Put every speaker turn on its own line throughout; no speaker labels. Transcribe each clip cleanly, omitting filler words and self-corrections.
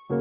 Hi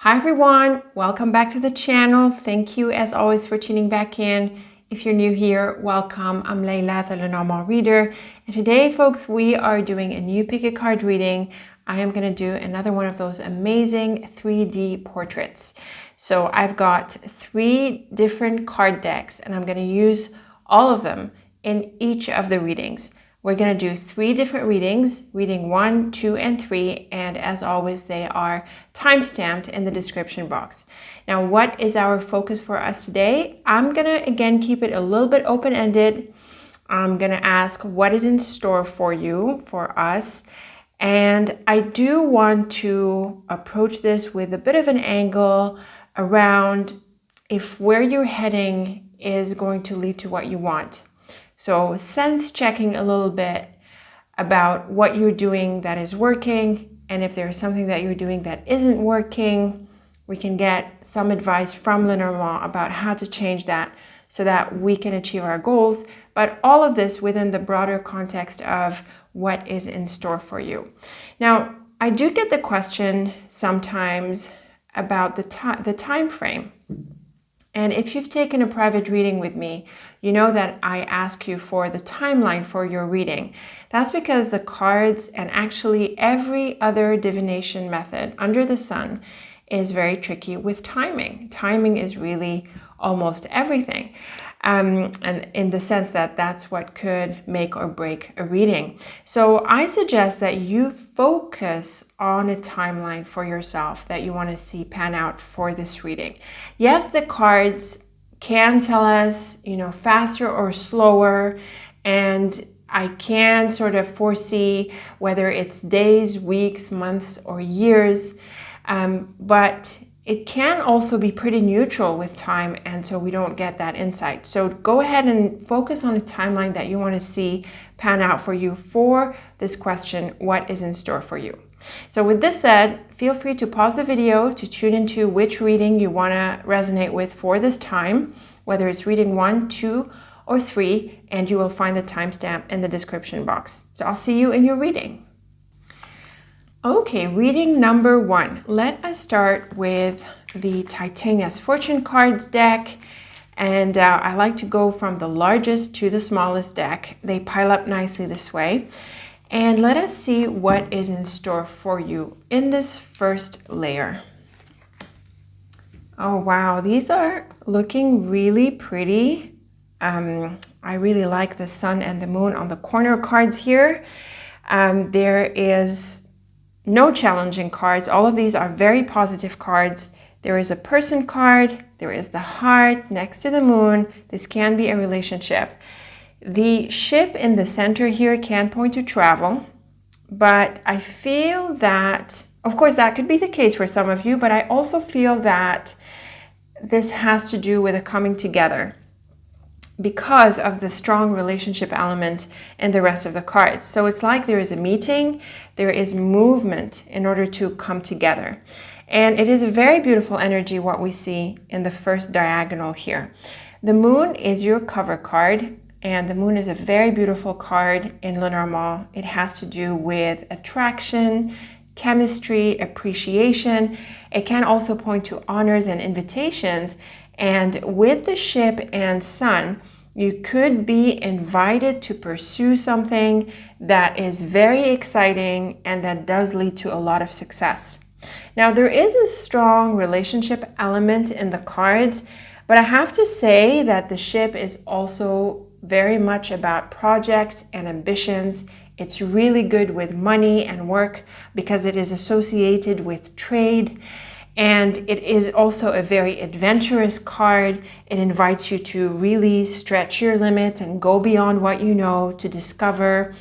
everyone, welcome back to the channel. Thank you as always for tuning back in. If you're new here, welcome. I'm Layla, the Lenormand reader. And today, folks, we are doing a new Pick-A-Card reading. I am going to do another one of those amazing 3D portraits. So I've got 3 different card decks and I'm going to use all of them in each of the readings. We're going to do 3 different readings, reading 1, 2, and 3, and as always, they are time-stamped in the description box. Now, what is our focus for us today? I'm going to, again, keep it a little bit open-ended. I'm going to ask what is in store for you, for us, and I do want to approach this with a bit of an angle around if where you're heading is going to lead to what you want. So sense checking a little bit about what you're doing that is working, and if there's something that you're doing that isn't working, we can get some advice from Lenormand about how to change that so that we can achieve our goals, but all of this within the broader context of what is in store for you. Now, I do get the question sometimes about the time frame. And if you've taken a private reading with me, you know that I ask you for the timeline for your reading. That's because the cards and actually every other divination method under the sun is very tricky with timing. Timing is really almost everything. And in the sense that that's what could make or break a reading. So I suggest that you focus on a timeline for yourself that you want to see pan out for this reading. Yes, the cards can tell us, faster or slower, and I can sort of foresee whether it's days, weeks, months, or years, but it can also be pretty neutral with time, and so we don't get that insight. So go ahead and focus on a timeline that you want to see pan out for you for this question, what is in store for you? So with this said, feel free to pause the video to tune into which reading you want to resonate with for this time, whether it's reading 1, 2, or 3, and you will find the timestamp in the description box. So I'll see you in your reading. Okay, reading number 1. Let us start with the Titania's Fortune Cards deck. And I like to go from the largest to the smallest deck. They pile up nicely this way. And let us see what is in store for you in this first layer. Oh, wow. These are looking really pretty. I really like the sun and the moon on the corner cards here. There is no challenging cards. All of these are very positive cards. There is a person card. There is the heart next to the moon. This can be a relationship. The ship in the center here can point to travel, but I feel that, of course, that could be the case for some of you, but I also feel that this has to do with a coming together because of the strong relationship element in the rest of the cards. So it's like there is a meeting, there is movement in order to come together. And it is a very beautiful energy what we see in the first diagonal here. The moon is your cover card, and the moon is a very beautiful card in Lenormand. It has to do with attraction, chemistry, appreciation. It can also point to honors and invitations. And with the ship and sun, you could be invited to pursue something that is very exciting and that does lead to a lot of success. Now, there is a strong relationship element in the cards, but I have to say that the ship is also very much about projects and ambitions. It's really good with money and work because it is associated with trade. And it is also a very adventurous card. It invites you to really stretch your limits and go beyond what you know to discover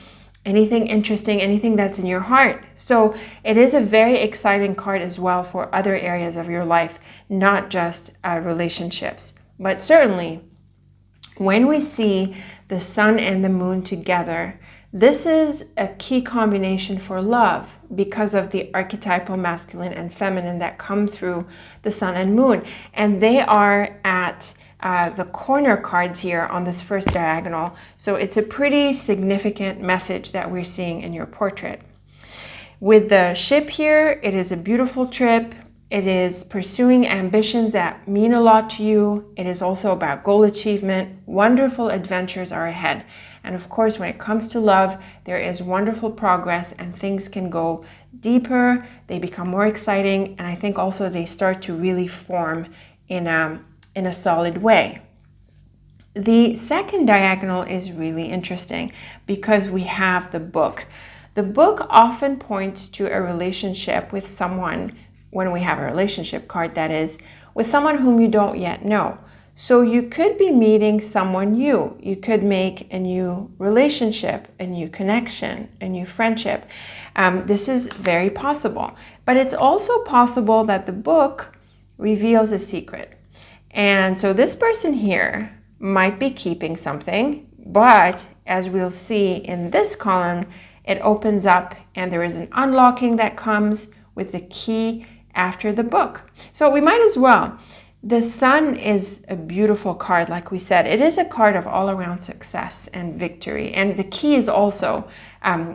anything interesting, anything that's in your heart. So it is a very exciting card as well for other areas of your life, not just relationships. But certainly, when we see the sun and the moon together, this is a key combination for love because of the archetypal masculine and feminine that come through the sun and moon. And they are at the corner cards here on this first diagonal. So it's a pretty significant message that we're seeing in your portrait. With the ship here, it is a beautiful trip. It is pursuing ambitions that mean a lot to you. It is also about goal achievement. Wonderful adventures are ahead. And of course, when it comes to love, there is wonderful progress and things can go deeper. They become more exciting. And I think also they start to really form in a solid way. The second diagonal is really interesting because we have the book. The book often points to a relationship with someone, when we have a relationship card that is, with someone whom you don't yet know. So you could be meeting someone new. You could make a new relationship, a new connection, a new friendship. This is very possible. But it's also possible that the book reveals a secret. And so this person here might be keeping something, but as we'll see in this column, it opens up and there is an unlocking that comes with the key after the book. So we might as well. The Sun is a beautiful card, like we said. It is a card of all-around success and victory. And the key is also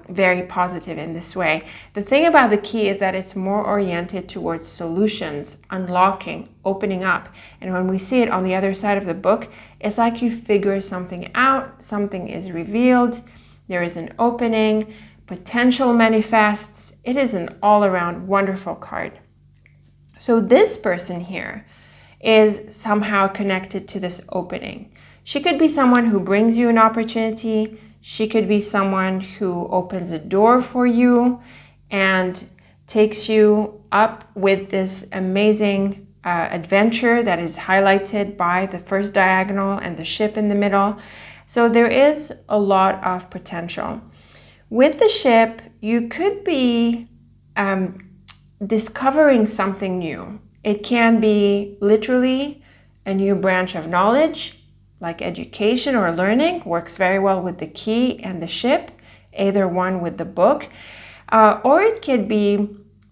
very positive in this way. The thing about the key is that it's more oriented towards solutions, unlocking, opening up. And when we see it on the other side of the book, it's like you figure something out, something is revealed, there is an opening, potential manifests. It is an all-around wonderful card. So this person here is somehow connected to this opening. She could be someone who brings you an opportunity. She could be someone who opens a door for you and takes you up with this amazing adventure that is highlighted by the first diagonal and the ship in the middle. So there is a lot of potential. With the ship, you could be discovering something new. It can be literally a new branch of knowledge, like education or learning, works very well with the key and the ship, either one with the book. Or it could be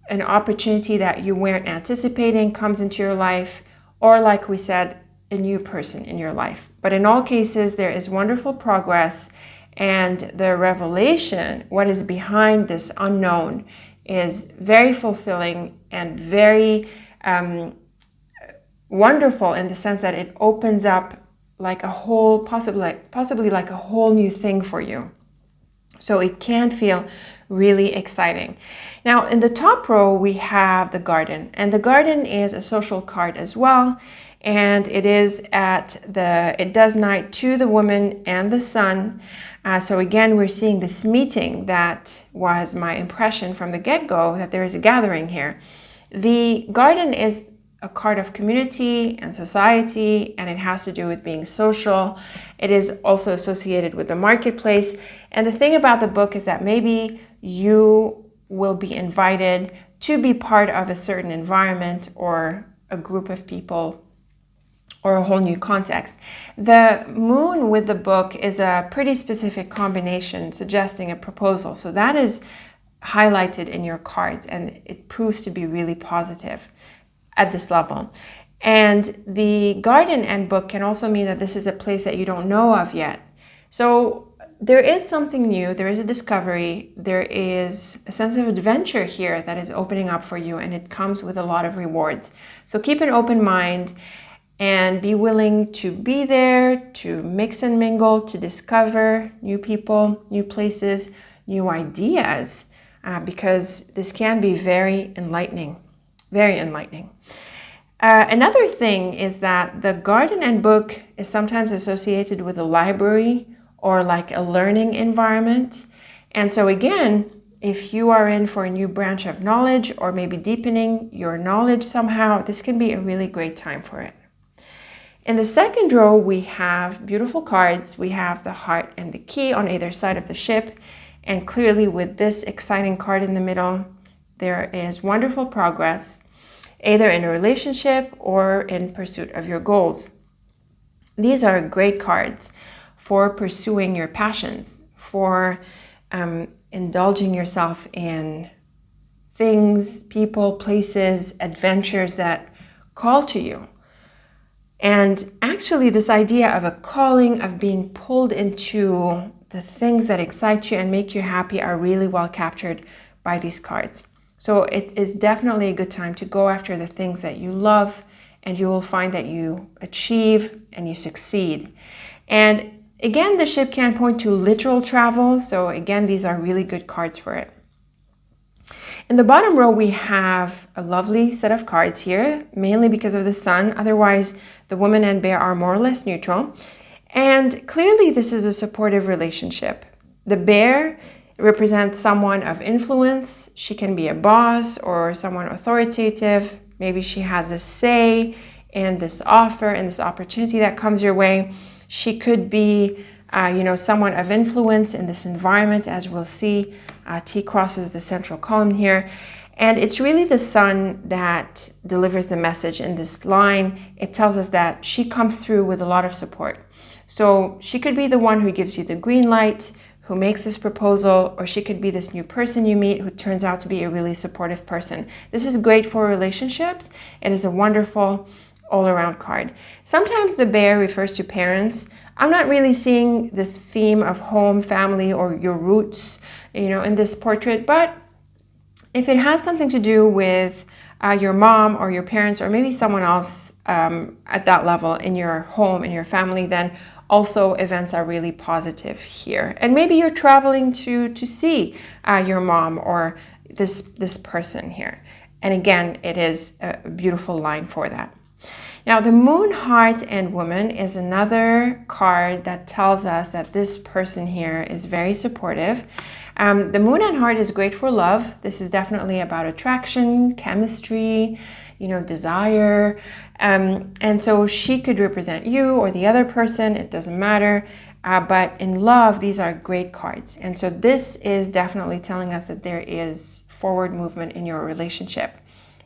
an opportunity that you weren't anticipating comes into your life, or like we said, a new person in your life. But in all cases, there is wonderful progress, and the revelation, what is behind this unknown, is very fulfilling and very wonderful in the sense that it opens up like a whole, possibly like a whole new thing for you. So it can feel really exciting. Now in the top row, we have the garden, and the garden is a social card as well. And it is it does knight to the woman and the sun. So again, we're seeing this meeting that was my impression from the get-go, that there is a gathering here. The garden is a card of community and society, and it has to do with being social. It is also associated with the marketplace. And the thing about the book is that maybe you will be invited to be part of a certain environment or a group of people or a whole new context. The moon with the book is a pretty specific combination suggesting a proposal. So that is highlighted in your cards, and it proves to be really positive at this level. And the garden and book can also mean that this is a place that you don't know of yet. So there is something new, there is a discovery, there is a sense of adventure here that is opening up for you, and it comes with a lot of rewards. So keep an open mind and be willing to be there, to mix and mingle, to discover new people, new places, new ideas, because this can be very enlightening, very enlightening. Another thing is that the garden and book is sometimes associated with a library or like a learning environment. And so again, if you are in for a new branch of knowledge or maybe deepening your knowledge somehow, this can be a really great time for it. In the second row, we have beautiful cards. We have the heart and the key on either side of the ship. And clearly with this exciting card in the middle, there is wonderful progress, either in a relationship or in pursuit of your goals. These are great cards for pursuing your passions, for indulging yourself in things, people, places, adventures that call to you. And actually, this idea of a calling, of being pulled into the things that excite you and make you happy are really well captured by these cards. So it is definitely a good time to go after the things that you love, and you will find that you achieve and you succeed. And again, the ship can point to literal travel. So again, these are really good cards for it. In the bottom row, we have a lovely set of cards here, mainly because of the sun. Otherwise, the woman and bear are more or less neutral. And clearly, this is a supportive relationship. The bear represents someone of influence. She can be a boss or someone authoritative. Maybe she has a say in this offer and this opportunity that comes your way. She could be someone of influence in this environment, as we'll see. T crosses the central column here. And it's really the sun that delivers the message in this line. It tells us that she comes through with a lot of support. So she could be the one who gives you the green light, who makes this proposal, or she could be this new person you meet who turns out to be a really supportive person. This is great for relationships. It is a wonderful all-around card. Sometimes the bear refers to parents. I'm not really seeing the theme of home, family, or your roots, in this portrait, but if it has something to do with your mom or your parents or maybe someone else at that level in your home, in your family, then also events are really positive here. And maybe you're traveling to see your mom or this person here. And again, it is a beautiful line for that. Now, the moon, heart, and woman is another card that tells us that this person here is very supportive. The moon and heart is great for love. This is definitely about attraction, chemistry, desire. And so she could represent you or the other person. It doesn't matter. But in love, these are great cards. And so this is definitely telling us that there is forward movement in your relationship.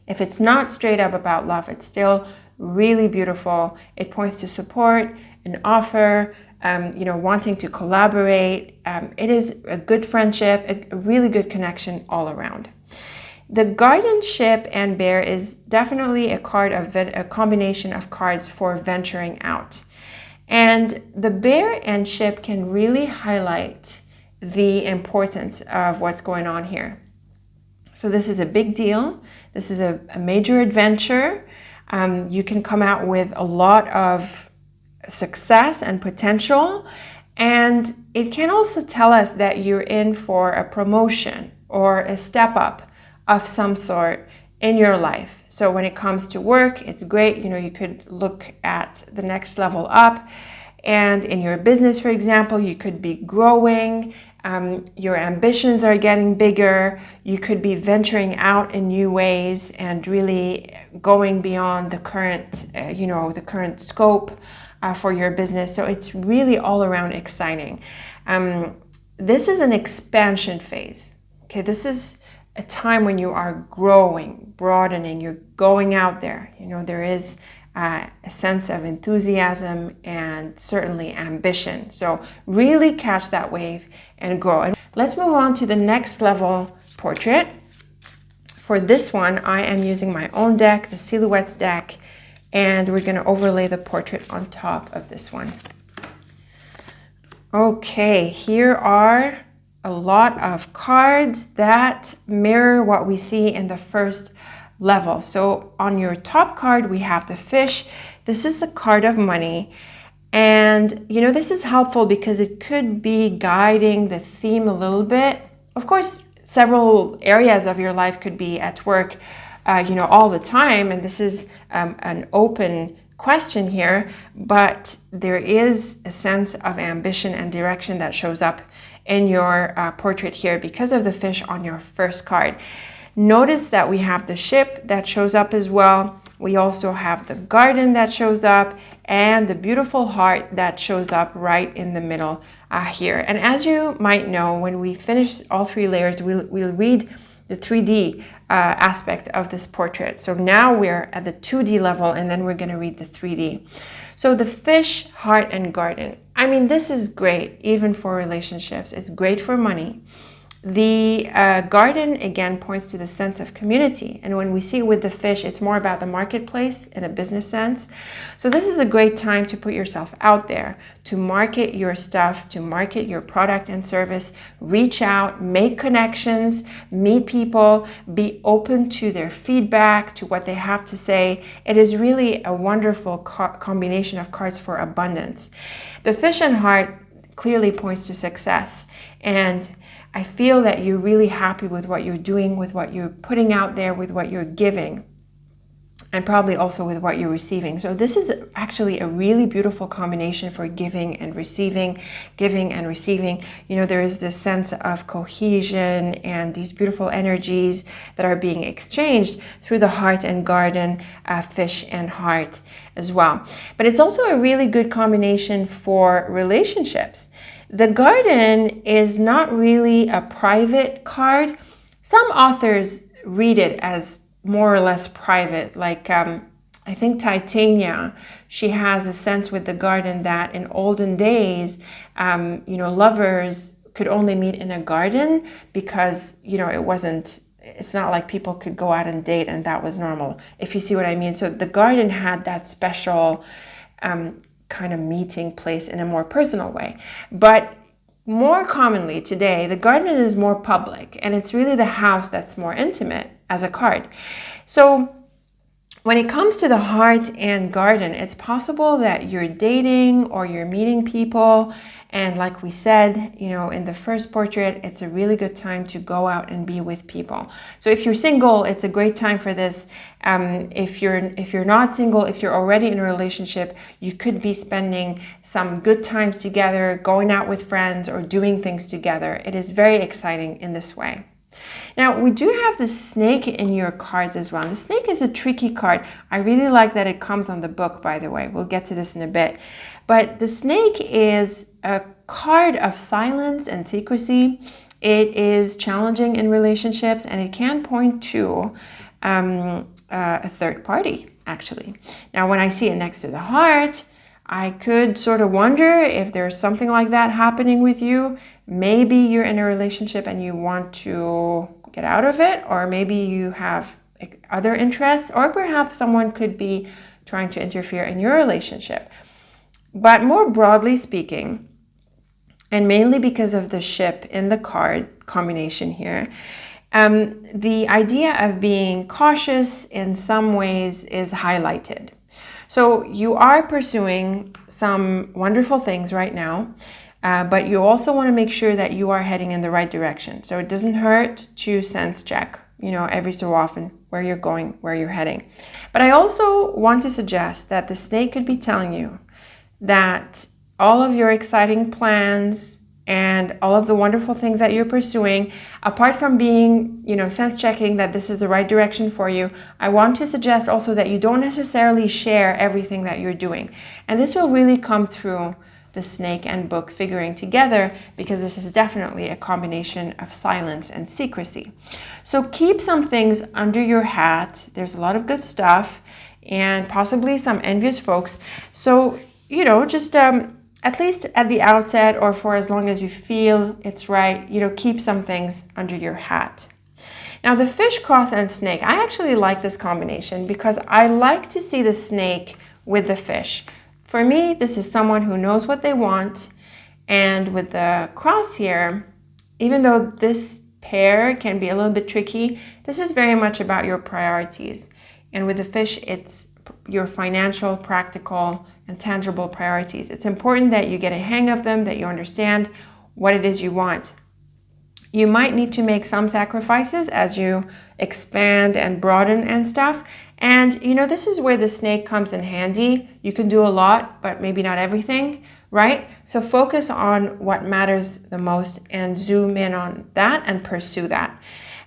If it's not straight up about love, it's still really beautiful. It points to support, an offer, wanting to collaborate. It is a good friendship, a really good connection all around. The garden, ship, and bear is definitely a card of a combination of cards for venturing out. And the bear and ship can really highlight the importance of what's going on here. So this is a big deal. This is a major adventure. You can come out with a lot of success and potential, and it can also tell us that you're in for a promotion or a step up of some sort in your life. So when it comes to work, it's great. You could look at the next level up, and in your business, for example, you could be growing. Your ambitions are getting bigger. You could be venturing out in new ways and really going beyond the current scope for your business. So it's really all around exciting. This is an expansion phase. Okay, this is a time when you are growing, broadening, you're going out there. There is a sense of enthusiasm and certainly ambition. So really catch that wave and grow. And let's move on to the next level portrait. For this one, I am using my own deck, the Silhouettes deck, and we're going to overlay the portrait on top of this one. Okay, here are a lot of cards that mirror what we see in the first level. So on your top card, we have the fish. This is the card of money. And, this is helpful because it could be guiding the theme a little bit. Of course, several areas of your life could be at work, all the time. And this is an open question here, but there is a sense of ambition and direction that shows up in your portrait here because of the fish on your first card. Notice that we have the ship that shows up as well. We also have the garden that shows up and the beautiful heart that shows up right in the middle here. And as you might know, when we finish all three layers, we'll read the 3D aspect of this portrait. So now we're at the 2D level, and then we're going to read the 3D. So the fish, heart, and garden. I mean, this is great even for relationships. It's great for money. The garden, again, points to the sense of community. And when we see it with the fish, it's more about the marketplace in a business sense. So this is a great time to put yourself out there, to market your stuff, to market your product and service, reach out, make connections, meet people, be open to their feedback, to what they have to say. It is really a wonderful combination of cards for abundance. The fish and heart clearly points to success. And I feel that you're really happy with what you're doing, with what you're putting out there, with what you're giving, and probably also with what you're receiving. So this is actually a really beautiful combination for giving and receiving. You know, there is this sense of cohesion and these beautiful energies that are being exchanged through the heart and garden, fish and heart as well. But it's also a really good combination for relationships. The garden is not really a private card. Some authors read it as more or less private, like I think Titania, she has a sense with the garden that in olden days, you know, lovers could only meet in a garden because, you know, it's not like people could go out and date and that was normal, if you see what I mean. So the garden had that special kind of meeting place in a more personal way. But more commonly today, the garden is more public, and it's really the house that's more intimate as a card. So when it comes to the heart and garden, it's possible that you're dating or you're meeting people. And like we said, you know, in the first portrait, it's a really good time to go out and be with people. So if you're single, it's a great time for this. If you're not single, if you're already in a relationship, you could be spending some good times together, going out with friends or doing things together. It is very exciting in this way. Now, we do have the snake in your cards as well. And the snake is a tricky card. I really like that it comes on the book, by the way. We'll get to this in a bit. But the snake is a card of silence and secrecy. It is challenging in relationships, and it can point to a third party, actually. Now, when I see it next to the heart, I could sort of wonder if there's something like that happening with you. Maybe you're in a relationship and you want to get out of it, or maybe you have other interests, or perhaps someone could be trying to interfere in your relationship. But more broadly speaking, and mainly because of the ship in the card combination here, the idea of being cautious in some ways is highlighted. So you are pursuing some wonderful things right now, but you also want to make sure that you are heading in the right direction. So it doesn't hurt to sense check, you know, every so often where you're going, where you're heading. But I also want to suggest that the snake could be telling you that all of your exciting plans and all of the wonderful things that you're pursuing, apart from being, you know, sense checking that this is the right direction for you, I want to suggest also that you don't necessarily share everything that you're doing. And this will really come through the snake and book figuring together, because this is definitely a combination of silence and secrecy. So keep some things under your hat. There's a lot of good stuff and possibly some envious folks. So, you know, just at least at the outset, or for as long as you feel it's right, you know, keep some things under your hat. Now, the fish, cross, and snake, I actually like this combination because I like to see the snake with the fish. For me, this is someone who knows what they want. And with the cross here, even though this pair can be a little bit tricky, this is very much about your priorities. And with the fish, it's your financial, practical, and tangible priorities. It's important that you get a hang of them, that you understand what it is you want. You might need to make some sacrifices as you expand and broaden and stuff. And, you know, this is where the snake comes in handy. You can do a lot, but maybe not everything, right? So focus on what matters the most and zoom in on that and pursue that.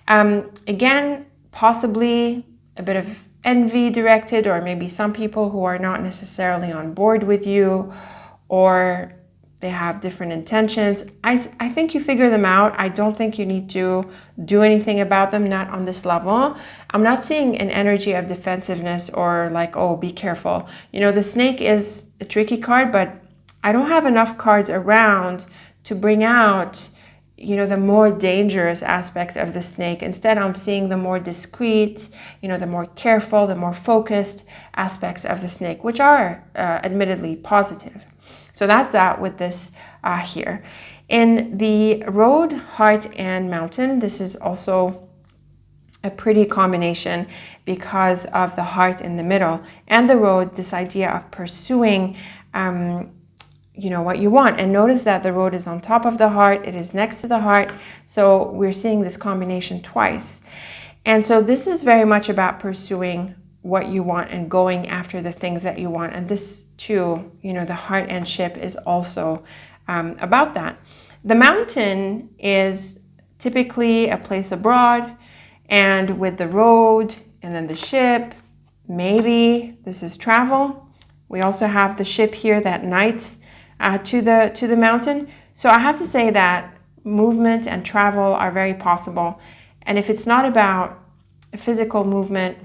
Again, possibly a bit of envy directed, or maybe some people who are not necessarily on board with you, or they have different intentions. I think you figure them out. I don't think you need to do anything about them, not on this level. I'm not seeing an energy of defensiveness or like, oh, be careful. You know, the snake is a tricky card, but I don't have enough cards around to bring out, the more dangerous aspect of the snake. Instead, I'm seeing the more discreet, the more careful, the more focused aspects of the snake, which are admittedly positive. So that's that with this here. In the road, heart, and mountain, this is also a pretty combination because of the heart in the middle and the road, this idea of pursuing what you want. And notice that the road is on top of the heart, it is next to the heart, so we're seeing this combination twice. And so this is very much about pursuing what you want and going after the things that you want. And this too, the heart and ship is also about that. The mountain is typically a place abroad, and with the road and then the ship, maybe this is travel. We also have the ship here that knights to the mountain. So I have to say that movement and travel are very possible. And if it's not about a physical movement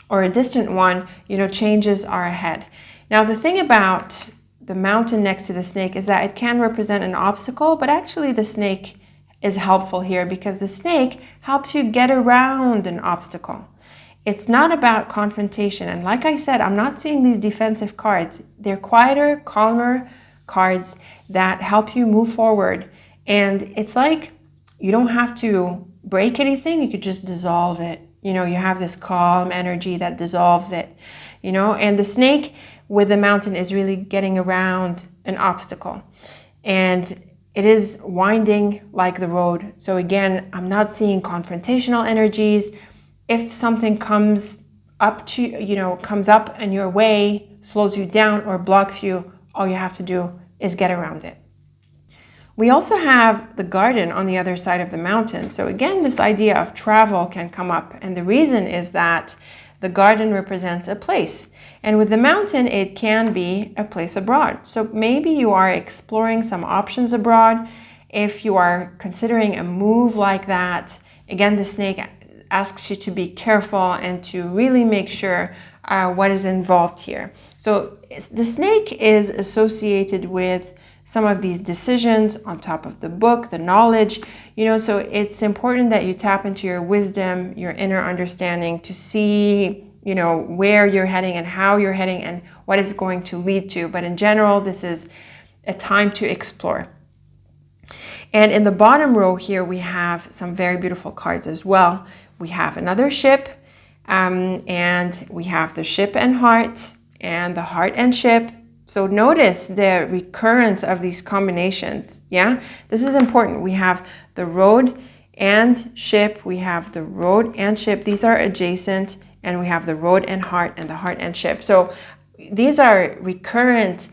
or a distant one, changes are ahead. Now, the thing about the mountain next to the snake is that it can represent an obstacle, but actually the snake is helpful here because the snake helps you get around an obstacle. It's not about confrontation. And like I said, I'm not seeing these defensive cards. They're quieter, calmer cards that help you move forward. And it's like you don't have to break anything. You could just dissolve it. You have this calm energy that dissolves it, and the snake with the mountain is really getting around an obstacle. And it is winding like the road. So again, I'm not seeing confrontational energies. If something comes up in your way, slows you down or blocks you, all you have to do is get around it. We also have the garden on the other side of the mountain. So again, this idea of travel can come up. And the reason is that the garden represents a place. And with the mountain, it can be a place abroad. So maybe you are exploring some options abroad. If you are considering a move like that, again, the snake asks you to be careful and to really make sure what is involved here. So the snake is associated with some of these decisions on top of the book, the knowledge, so it's important that you tap into your wisdom, your inner understanding to see, where you're heading and how you're heading and what it's going to lead to. But in general, this is a time to explore. And in the bottom row here, we have some very beautiful cards as well. We have another ship, and we have the ship and heart, and the heart and ship. So notice the recurrence of these combinations, yeah? This is important. We have the road and ship. We have the road and ship. These are adjacent, and we have the road and the heart and ship. So these are recurrent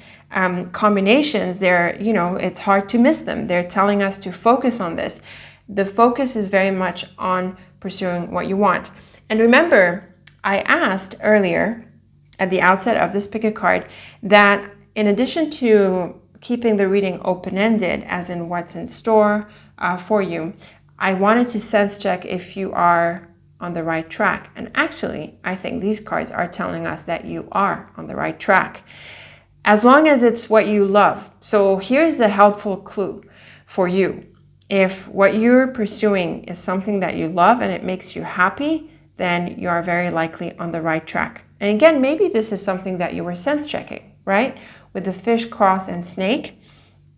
combinations. They're, it's hard to miss them. They're telling us to focus on this. The focus is very much on pursuing what you want. And remember, I asked earlier at the outset of this pick a card that in addition to keeping the reading open-ended, as in what's in store for you, I wanted to sense check if you are on the right track. And actually, I think these cards are telling us that you are on the right track, as long as it's what you love. So here's a helpful clue for you. If what you're pursuing is something that you love and it makes you happy, then you are very likely on the right track. And again, maybe this is something that you were sense checking, right? With the fish, cross, and snake,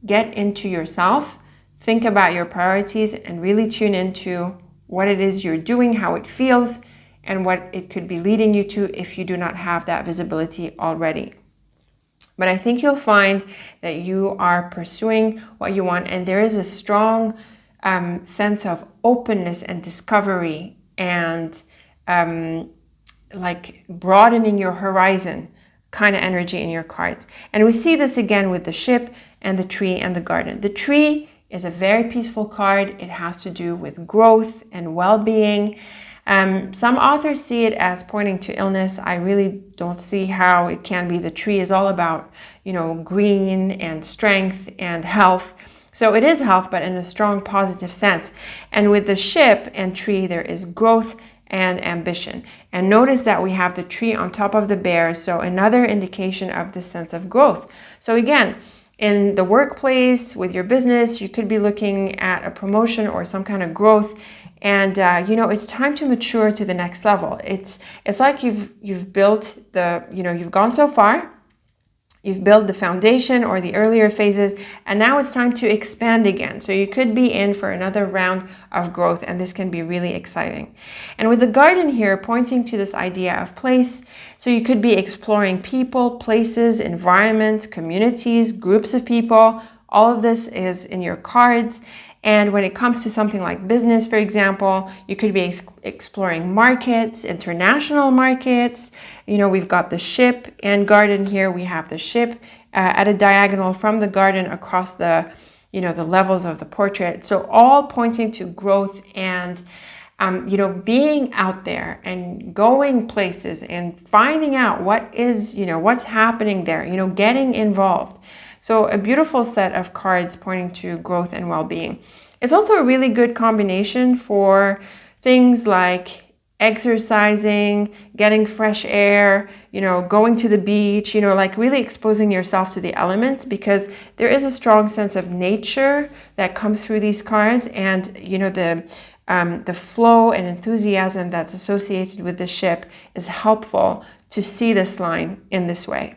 get into yourself, think about your priorities, and really tune into what it is you're doing, how it feels, and what it could be leading you to if you do not have that visibility already. But I think you'll find that you are pursuing what you want, and there is a strong sense of openness and discovery and like broadening your horizon kind of energy in your cards. And we see this again with the ship and the tree and the garden. The tree is a very peaceful card. It has to do with growth and well-being. Some authors see it as pointing to illness. I really don't see how it can be. The tree is all about, green and strength and health. So it is health, but in a strong positive sense. And with the ship and tree, there is growth and ambition. And notice that we have the tree on top of the bear, so another indication of the sense of growth. So again, In the workplace, with your business, you could be looking at a promotion or some kind of growth. And it's time to mature to the next level. It's like you've built you've gone so far. You've built the foundation or the earlier phases, and now it's time to expand again. So you could be in for another round of growth, and this can be really exciting. And with the garden here pointing to this idea of place, so you could be exploring people, places, environments, communities, groups of people. All of this is in your cards. And when it comes to something like business, for example, you could be exploring markets, international markets. We've got the ship and garden here. We have the ship at a diagonal from the garden across the levels of the portrait. So all pointing to growth and, being out there and going places and finding out what's happening there, getting involved. So a beautiful set of cards pointing to growth and well-being. It's also a really good combination for things like exercising, getting fresh air, going to the beach, like really exposing yourself to the elements, because there is a strong sense of nature that comes through these cards, and the flow and enthusiasm that's associated with the ship is helpful to see this line in this way.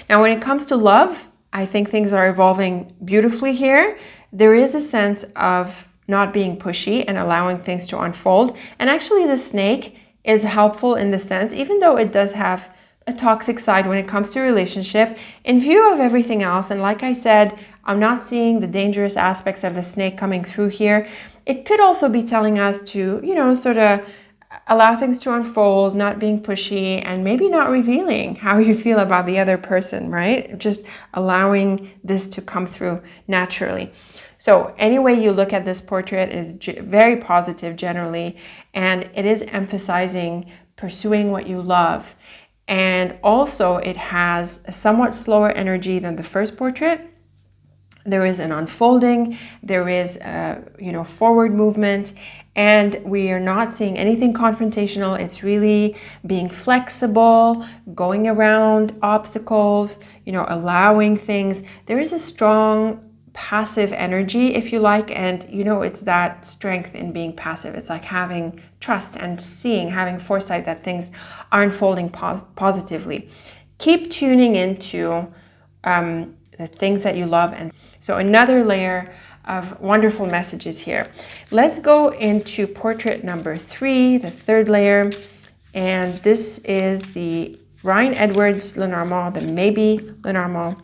Now, when it comes to love, I think things are evolving beautifully here. There is a sense of not being pushy and allowing things to unfold. And actually, the snake is helpful in this sense, even though it does have a toxic side when it comes to relationship. In view of everything else, and like I said, I'm not seeing the dangerous aspects of the snake coming through here. It could also be telling us to, sort of allow things to unfold, not being pushy, and maybe not revealing how you feel about the other person, right? Just allowing this to come through naturally. So any way you look at this portrait is very positive generally, and it is emphasizing pursuing what you love. And also it has a somewhat slower energy than the first portrait. There is an unfolding, there is forward movement, and we are not seeing anything confrontational. It's really being flexible, going around obstacles, allowing things. There is a strong passive energy, if you like, and it's that strength in being passive. It's like having trust and having foresight that things are unfolding positively. Keep tuning into the things that you love. And so another layer of wonderful messages here. Let's go into portrait number 3, the third layer. And this is the Ryan Edwards Lenormand, the Maybe Lenormand.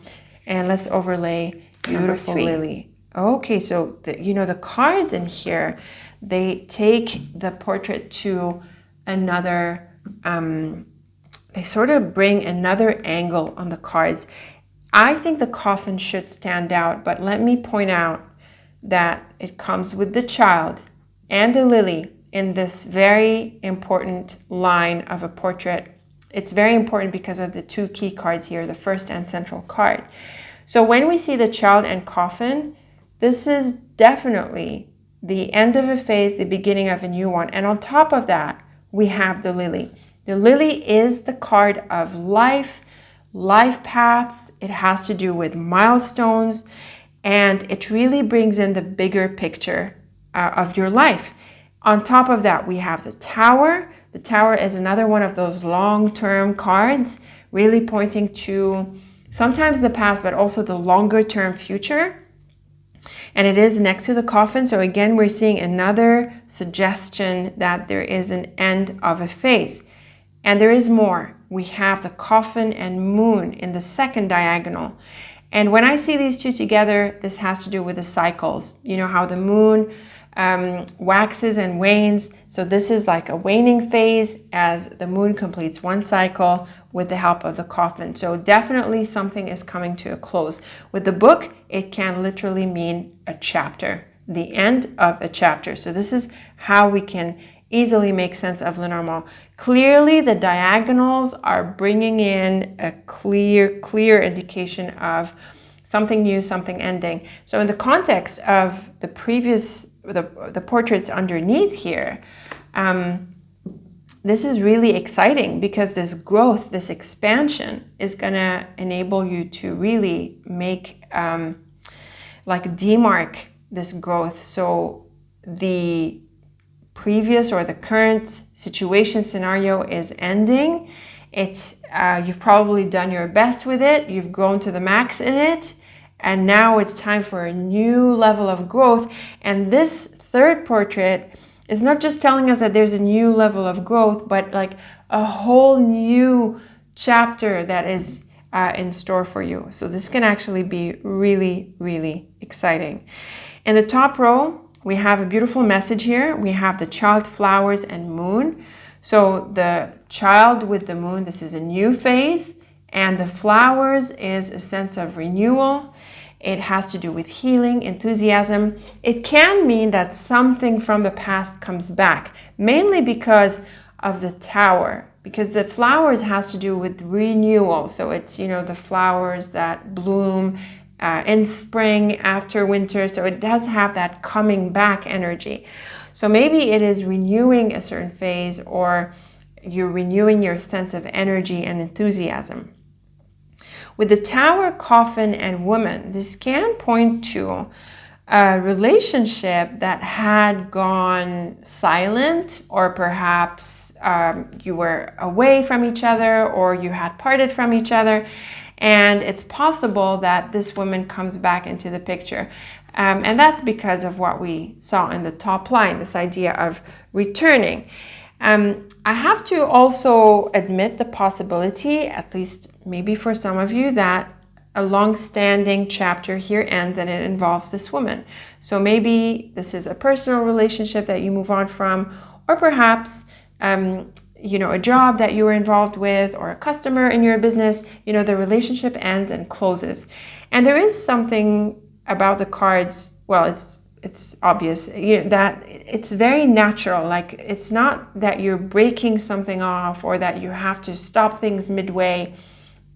And let's overlay beautiful lily. Okay, so the cards in here, they take the portrait to another, they sort of bring another angle on the cards. I think the coffin should stand out, but let me point out that it comes with the child and the lily in this very important line of a portrait. It's very important because of the 2 key cards here, the first and central card. So when we see the child and coffin, this is definitely the end of a phase, the beginning of a new one. And on top of that, we have the lily. The lily is the card of life paths. It has to do with milestones, and it really brings in the bigger picture of your life. On top of that, we have the tower. The tower is another one of those long-term cards, really pointing to sometimes the past, but also the longer-term future. And it is next to the coffin. So again, we're seeing another suggestion that there is an end of a phase. And there is more. We have the coffin and moon in the second diagonal. And when I see these two together, this has to do with the cycles. You know how the moon waxes and wanes. So this is like a waning phase as the moon completes one cycle with the help of the coffin. So definitely something is coming to a close. With the book, it can literally mean a chapter, the end of a chapter. So this is how we can easily make sense of Lenormand. Clearly, the diagonals are bringing in a clear indication of something new, something ending. So in the context of the previous, the portraits underneath here, this is really exciting because this growth, this expansion is going to enable you to really make, like demarc this growth. So the previous or the current situation scenario is ending. You've probably done your best with it. You've grown to the max in it. And now it's time for a new level of growth. And this third portrait is not just telling us that there's a new level of growth, but like a whole new chapter that is in store for you. So this can actually be really, really exciting. In the top row, we have a beautiful message here. We have the child, flowers, and moon. So the child with the moon, this is a new phase, and the flowers is a sense of renewal. It has to do with healing, enthusiasm. It can mean that something from the past comes back, mainly because of the tower, because the flowers has to do with renewal. So it's, the flowers that bloom in spring after winter. So it does have that coming back energy. So maybe it is renewing a certain phase, or you're renewing your sense of energy and enthusiasm. With the tower, coffin, and woman, this can point to a relationship that had gone silent, or perhaps you were away from each other, or you had parted from each other. And it's possible that this woman comes back into the picture. And that's because of what we saw in the top line, this idea of returning. I have to also admit the possibility, at least maybe for some of you, that a long-standing chapter here ends and it involves this woman. So maybe this is a personal relationship that you move on from, or perhaps a job that you were involved with, or a customer in your business. The relationship ends and closes. And there is something about the cards, well, it's obvious, that it's very natural. Like, it's not that you're breaking something off or that you have to stop things midway.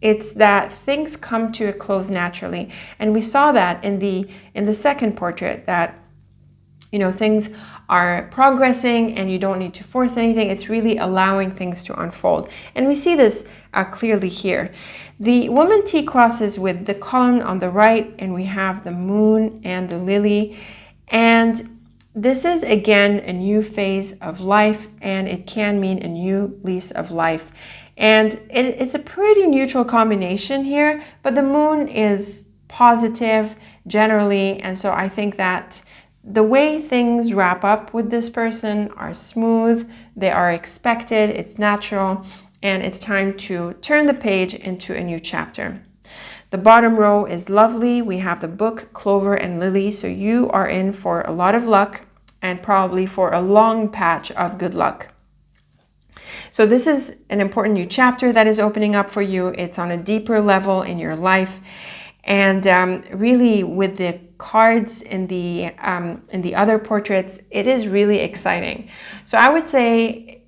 It's that things come to a close naturally. And we saw that in the second portrait, that things are progressing and you don't need to force anything. It's really allowing things to unfold. And we see this clearly here. The woman T crosses with the column on the right, and we have the moon and the lily. And this is, again, a new phase of life, and it can mean a new lease of life. And it's a pretty neutral combination here, but the moon is positive generally. And so I think that the way things wrap up with this person are smooth, they are expected, it's natural, and it's time to turn the page into a new chapter. The bottom row is lovely. We have the book, clover, and lily. So you are in for a lot of luck, and probably for a long patch of good luck. So this is an important new chapter that is opening up for you. It's on a deeper level in your life. And really, with the cards in the other portraits, it is really exciting. So I would say,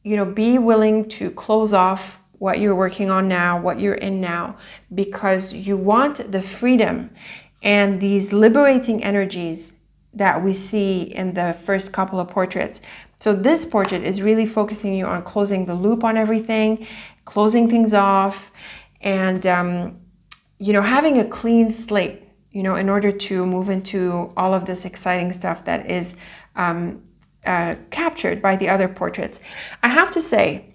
be willing to close off what you're working on now, what you're in now, because you want the freedom and these liberating energies that we see in the first couple of portraits. So this portrait is really focusing you on closing the loop on everything, closing things off, and having a clean slate, in order to move into all of this exciting stuff that is captured by the other portraits. I have to say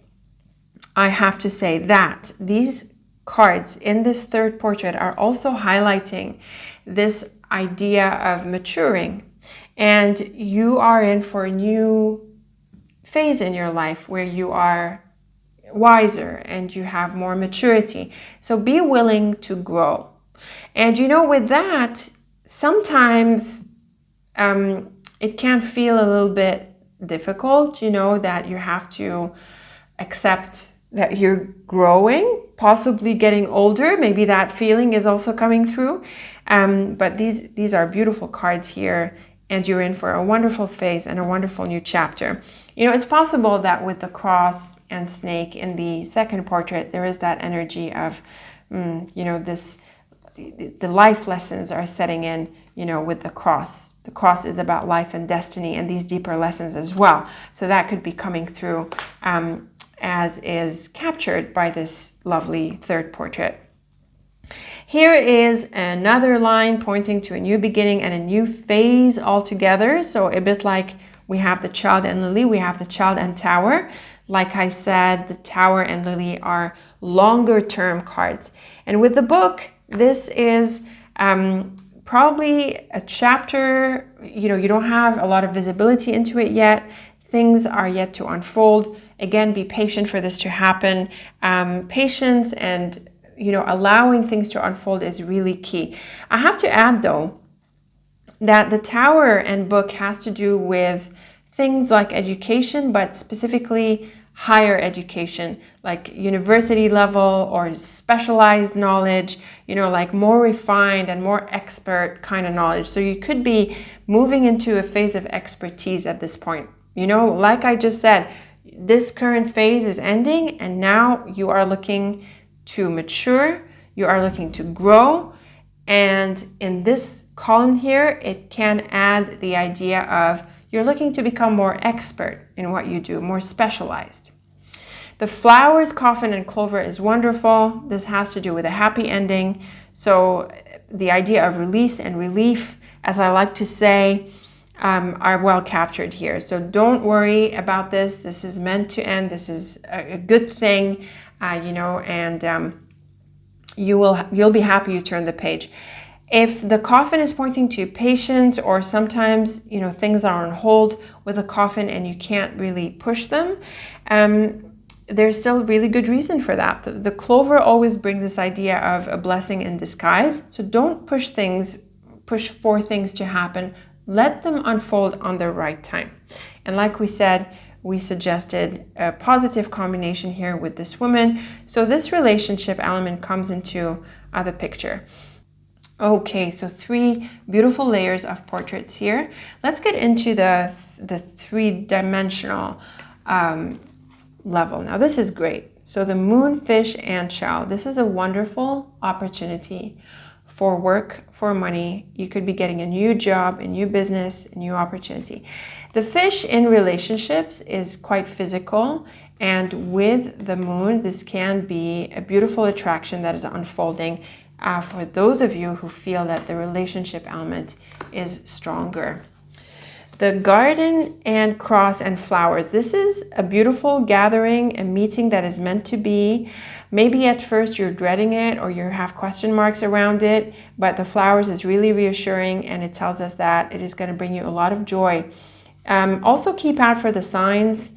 that these cards in this third portrait are also highlighting this idea of maturing, and you are in for a new phase in your life where you are wiser and you have more maturity. So be willing to grow. And with that, sometimes it can feel a little bit difficult, that you have to accept that you're growing, possibly getting older. Maybe that feeling is also coming through. But these are beautiful cards here, and you're in for a wonderful phase and a wonderful new chapter. It's possible that with the cross and snake in the second portrait, there is that energy of, the life lessons are setting in. with the cross. The cross is about life and destiny and these deeper lessons as well. So that could be coming through as is captured by this lovely third portrait. Here is another line pointing to a new beginning and a new phase altogether. So a bit like we have the Child and Lily, we have the Child and Tower. Like I said, the Tower and Lily are longer term cards. And with the book, this is probably a chapter, you don't have a lot of visibility into it yet. Things are yet to unfold. Again, be patient for this to happen. Patience and allowing things to unfold is really key. I have to add though, that the Tower and book has to do with things like education, but specifically higher education, like university level or specialized knowledge, like more refined and more expert kind of knowledge. So you could be moving into a phase of expertise at this point. Like I just said, this current phase is ending and now you are looking to mature, you are looking to grow. And in this column here, it can add the idea of you're looking to become more expert in what you do, more specialized. The flowers, coffin, and clover is wonderful. This has to do with a happy ending. So the idea of release and relief, as I like to say, are well captured here. So don't worry about this. This is meant to end. This is a good thing, and you'll be happy you turned the page. If the coffin is pointing to patience, or sometimes, things are on hold with a coffin and you can't really push them, there's still really good reason for that. The clover always brings this idea of a blessing in disguise. So don't push for things to happen. Let them unfold on the right time. And like we said, we suggested a positive combination here with this woman. So this relationship element comes into the picture. Okay, so 3 beautiful layers of portraits here. Let's get into the 3-dimensional level. Now this is great. So the moon, fish, and child. This is a wonderful opportunity for work, for money. You could be getting a new job, a new business, a new opportunity. The fish in relationships is quite physical, and with the moon, this can be a beautiful attraction that is unfolding for those of you who feel that the relationship element is stronger. The garden and cross and flowers. This is a beautiful gathering, a meeting that is meant to be. Maybe at first you're dreading it or you have question marks around it, but the flowers is really reassuring and it tells us that it is going to bring you a lot of joy. Also keep out for the signs,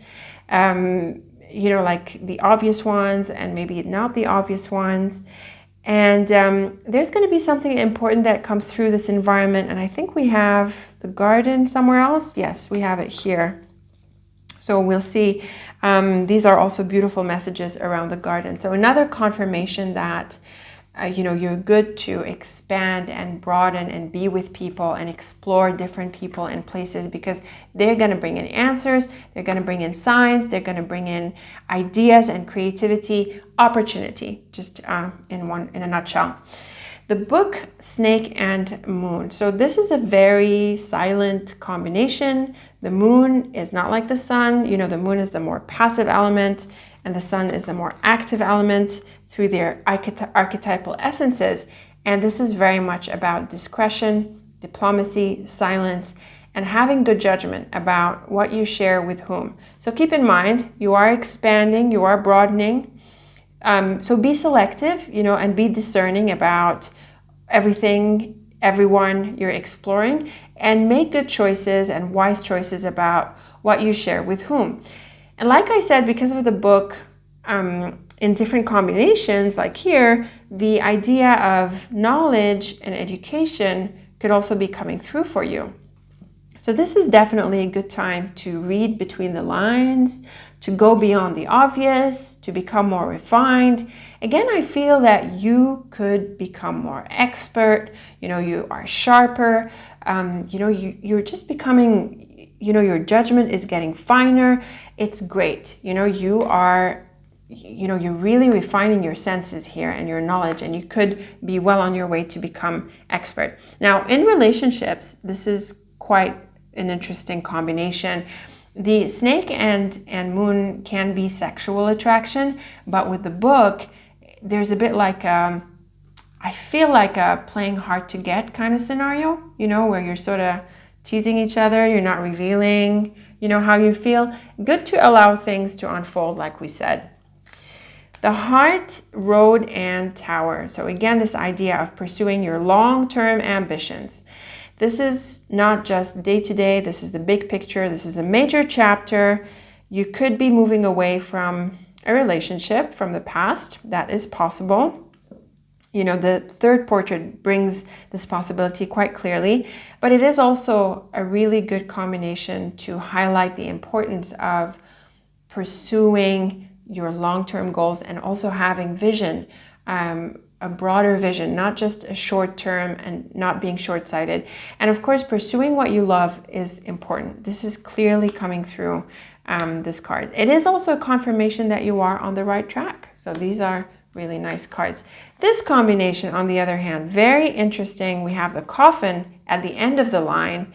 like the obvious ones and maybe not the obvious ones. And there's going to be something important that comes through this environment. And I think we have the garden somewhere else. Yes, we have it here. So we'll see. These are also beautiful messages around the garden. So another confirmation that, you're good to expand and broaden and be with people and explore different people and places, because they're going to bring in answers, they're going to bring in signs, they're going to bring in ideas and creativity, opportunity, just in a nutshell. The book, snake and moon. So this is a very silent combination. The moon is not like the sun. The moon is the more passive element and the sun is the more active element through their archetypal essences. And this is very much about discretion, diplomacy, silence, and having good judgment about what you share with whom. So keep in mind, you are expanding, you are broadening. So be selective, and be discerning about everything, everyone you're exploring, and make good choices and wise choices about what you share with whom. And like I said, because of the book, in different combinations, like here, the idea of knowledge and education could also be coming through for you. So this is definitely a good time to read between the lines, to go beyond the obvious, to become more refined. Again, I feel that you could become more expert, you are sharper, you're just becoming, your judgment is getting finer. It's great. You are you're really refining your senses here and your knowledge, and you could be well on your way to become expert. Now, in relationships, this is quite an interesting combination. The snake and moon can be sexual attraction, but with the book, there's a bit like I feel like a playing hard to get kind of scenario, where you're sort of teasing each other, you're not revealing, how you feel. Good to allow things to unfold, like we said. The heart, road, and tower. So again, this idea of pursuing your long-term ambitions. This is not just day-to-day, this is the big picture, this is a major chapter. You could be moving away from a relationship from the past. That is possible. The third portrait brings this possibility quite clearly, but it is also a really good combination to highlight the importance of pursuing your long-term goals and also having vision, a broader vision, not just a short term, and not being short-sighted. And of course, pursuing what you love is important. This is clearly coming through this card. It is also a confirmation that you are on the right track. So these are really nice cards. This combination, on the other hand, very interesting. We have the coffin at the end of the line,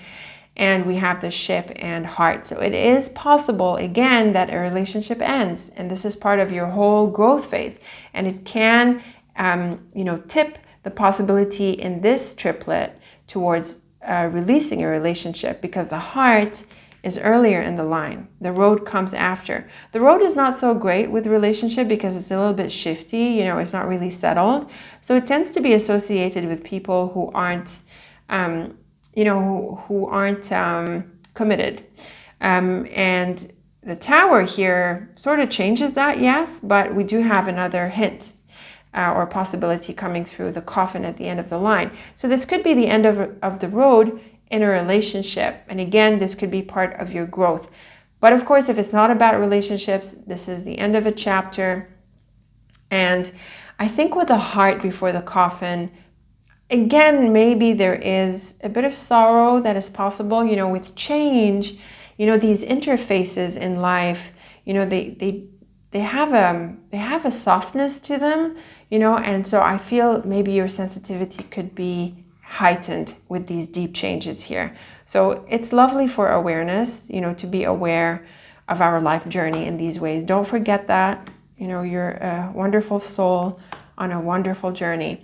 and we have the ship and heart. So it is possible, again, that a relationship ends, and this is part of your whole growth phase. And it can, tip the possibility in this triplet towards releasing a relationship, because the heart is earlier in the line. The road comes after. The road is not so great with relationship because it's a little bit shifty, it's not really settled. So it tends to be associated with people who aren't, committed. And the tower here sort of changes that, yes, but we do have another hint or possibility coming through the coffin at the end of the line. So this could be the end of the road in a relationship. And again, this could be part of your growth. But of course, if it's not about relationships, this is the end of a chapter. And I think with the heart before the coffin, again, maybe there is a bit of sorrow that is possible, with change, these interfaces in life, they have a softness to them, and so I feel maybe your sensitivity could be heightened with these deep changes here. So it's lovely for awareness, to be aware of our life journey in these ways. Don't forget that, you're a wonderful soul on a wonderful journey.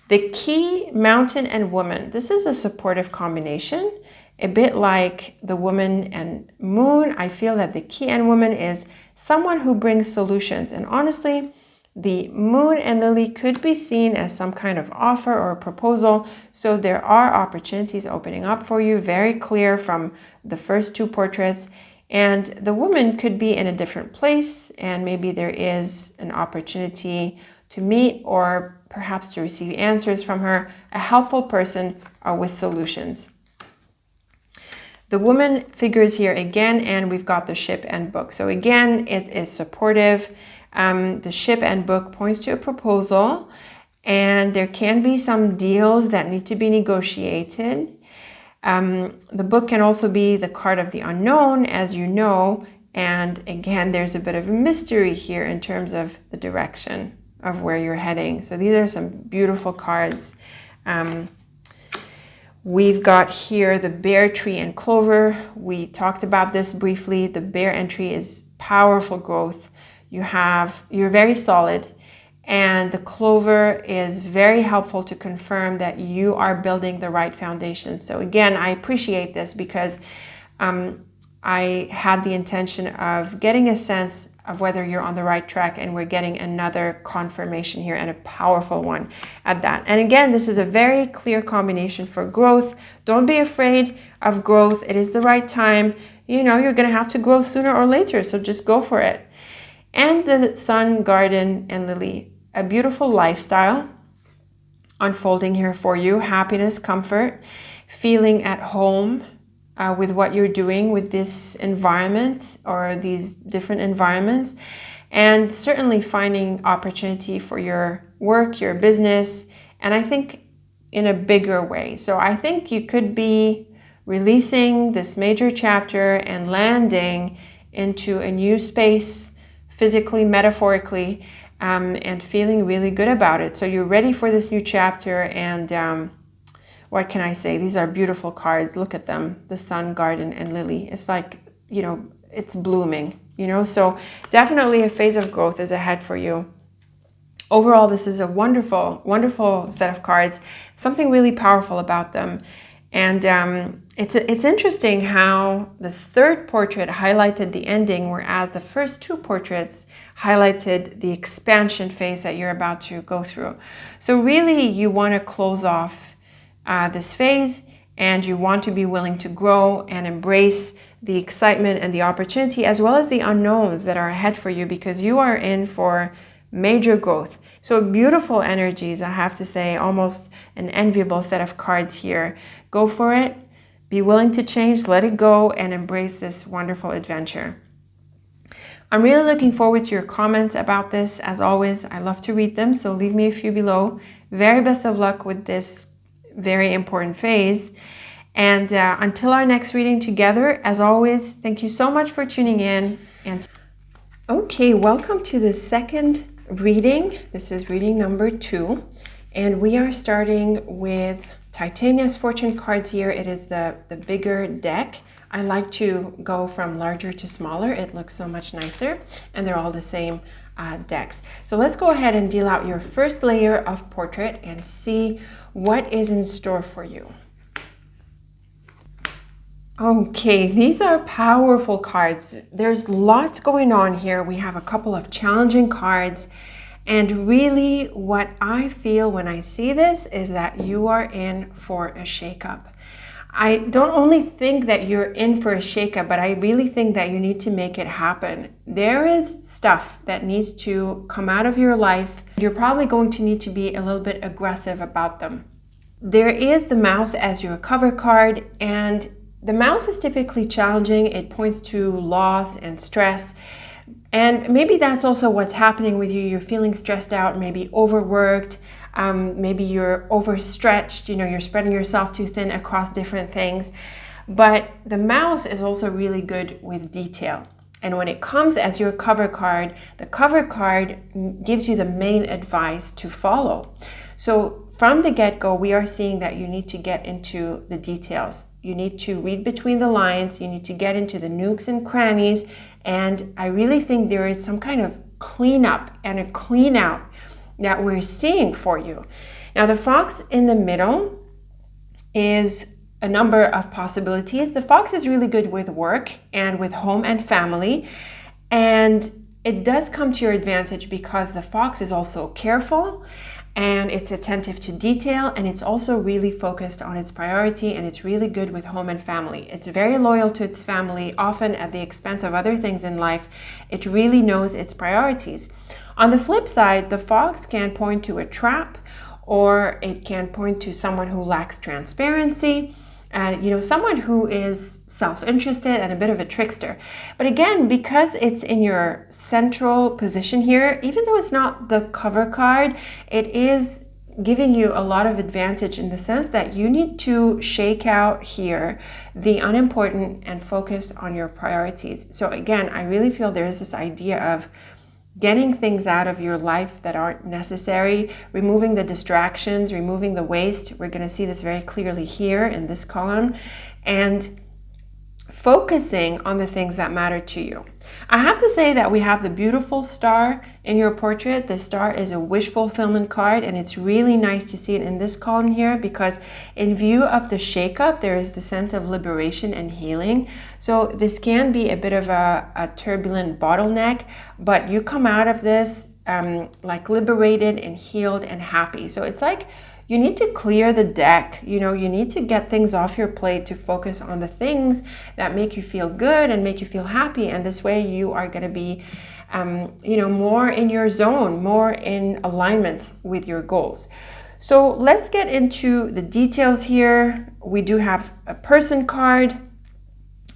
The key, mountain and woman. This is a supportive combination, a bit like the woman and moon. I feel that the key and woman is someone who brings solutions. And honestly, the moon and lily could be seen as some kind of offer or proposal. So there are opportunities opening up for you, very clear from the first two portraits. And the woman could be in a different place, and maybe there is an opportunity to meet or perhaps to receive answers from her, a helpful person with solutions. The woman figures here again, and we've got the ship and book. So again, it is supportive. The ship and book points to a proposal, and there can be some deals that need to be negotiated. The book can also be the card of the unknown, as you know, and again, there's a bit of a mystery here in terms of the direction of where you're heading. So these are some beautiful cards. We've got here the bear, tree, and clover. We talked about this briefly. The bear entry is powerful growth. You're very solid, and the clover is very helpful to confirm that you are building the right foundation. So again, I appreciate this because I had the intention of getting a sense of whether you're on the right track, and we're getting another confirmation here, and a powerful one at that. And again, this is a very clear combination for growth. Don't be afraid of growth. It is the right time. You're going to have to grow sooner or later, so just go for it. And the sun, garden, and lily, a beautiful lifestyle unfolding here for you. Happiness, comfort, feeling at home with what you're doing with this environment or these different environments, and certainly finding opportunity for your work, your business, and I think in a bigger way. So I think you could be releasing this major chapter and landing into a new space physically, metaphorically, and feeling really good about it. So you're ready for this new chapter, and what can I say? These are beautiful cards. Look at them, the sun, garden, and lily. It's like, you know, it's blooming, you know, so definitely a phase of growth is ahead for you. Overall, this is a wonderful, wonderful set of cards, something really powerful about them. And it's interesting how the third portrait highlighted the ending, whereas the first two portraits highlighted the expansion phase that you're about to go through. So really, you want to close off this phase, and you want to be willing to grow and embrace the excitement and the opportunity, as well as the unknowns that are ahead for you, because you are in for major growth. So beautiful energies, I have to say, almost an enviable set of cards here. Go for it, be willing to change, let it go, and embrace this wonderful adventure. I'm really looking forward to your comments about this. As always, I love to read them, so leave me a few below. Very best of luck with this very important phase. And until our next reading together, as always, thank you so much for tuning in. And okay, welcome to the second reading. This is reading number 2, and we are starting with Titania's fortune cards here. It is the bigger deck. I like to go from larger to smaller. It looks so much nicer, and they're all the same decks. So let's go ahead and deal out your first layer of portrait and see what is in store for you. Okay, these are powerful cards. There's lots going on here. We have a couple of challenging cards, and really what I feel when I see this is that you are in for a shakeup. I don't only think that you're in for a shakeup, but I really think that you need to make it happen. There is stuff that needs to come out of your life. You're probably going to need to be a little bit aggressive about them. There is the mouse as your cover card, and the mouse is typically challenging. It points to loss and stress. And maybe that's also what's happening with you. You're feeling stressed out, maybe overworked, maybe you're overstretched, you know, you're spreading yourself too thin across different things. But the mouse is also really good with detail. And when it comes as your cover card, the cover card gives you the main advice to follow. So from the get-go, we are seeing that you need to get into the details. You need to read between the lines. You need to get into the nooks and crannies. And I really think there is some kind of cleanup and a clean out that we're seeing for you. Now, the fox in the middle is a number of possibilities. The fox is really good with work and with home and family. And it does come to your advantage because the fox is also careful, and it's attentive to detail, and it's also really focused on its priority, and it's really good with home and family. It's very loyal to its family, often at the expense of other things in life. It really knows its priorities. On the flip side, the fox can point to a trap, or it can point to someone who lacks transparency, someone who is self-interested and a bit of a trickster. But again, because it's in your central position here, even though it's not the cover card, it is giving you a lot of advantage in the sense that you need to shake out here the unimportant and focus on your priorities. So again, I really feel there is this idea of getting things out of your life that aren't necessary, removing the distractions, removing the waste. We're going to see this very clearly here in this column, and focusing on the things that matter to you. I have to say that we have the beautiful star in your portrait. The star is a wish fulfillment card, and it's really nice to see it in this column here because in view of the shakeup, there is the sense of liberation and healing. So this can be a bit of a turbulent bottleneck, but you come out of this like liberated and healed and happy. So it's like you need to clear the deck. You need to get things off your plate to focus on the things that make you feel good and make you feel happy. And this way you are going to be, more in your zone, more in alignment with your goals. So let's get into the details here. We do have a person card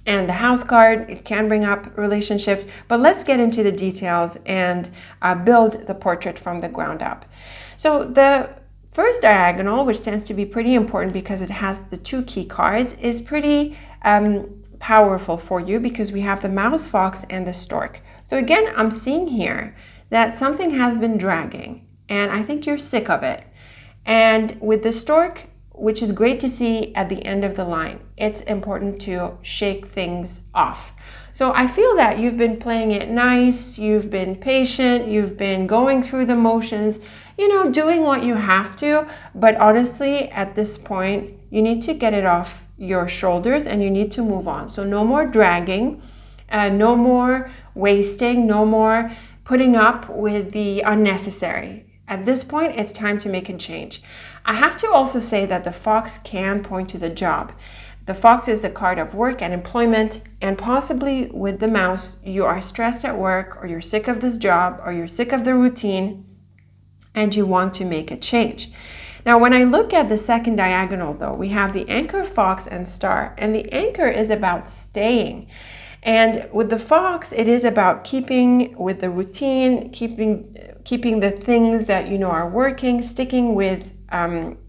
and the house card. It can bring up relationships, but let's get into the details and build the portrait from the ground up. So the first diagonal, which tends to be pretty important because it has the two key cards, is pretty powerful for you because we have the mouse, fox, and the stork. So again, I'm seeing here that something has been dragging, and I think you're sick of it. And with the stork, which is great to see at the end of the line, it's important to shake things off. So I feel that you've been playing it nice, you've been patient, you've been going through the motions, doing what you have to, but honestly, at this point, you need to get it off your shoulders and you need to move on. So no more dragging, no more wasting, no more putting up with the unnecessary. At this point, it's time to make a change. I have to also say that the fox can point to the job. The fox is the card of work and employment, and possibly with the mouse, you are stressed at work, or you're sick of this job, or you're sick of the routine, and you want to make a change. Now, when I look at the second diagonal, though, we have the anchor, fox, and star, and the anchor is about staying. And with the fox, it is about keeping with the routine, keeping the things that are working, sticking with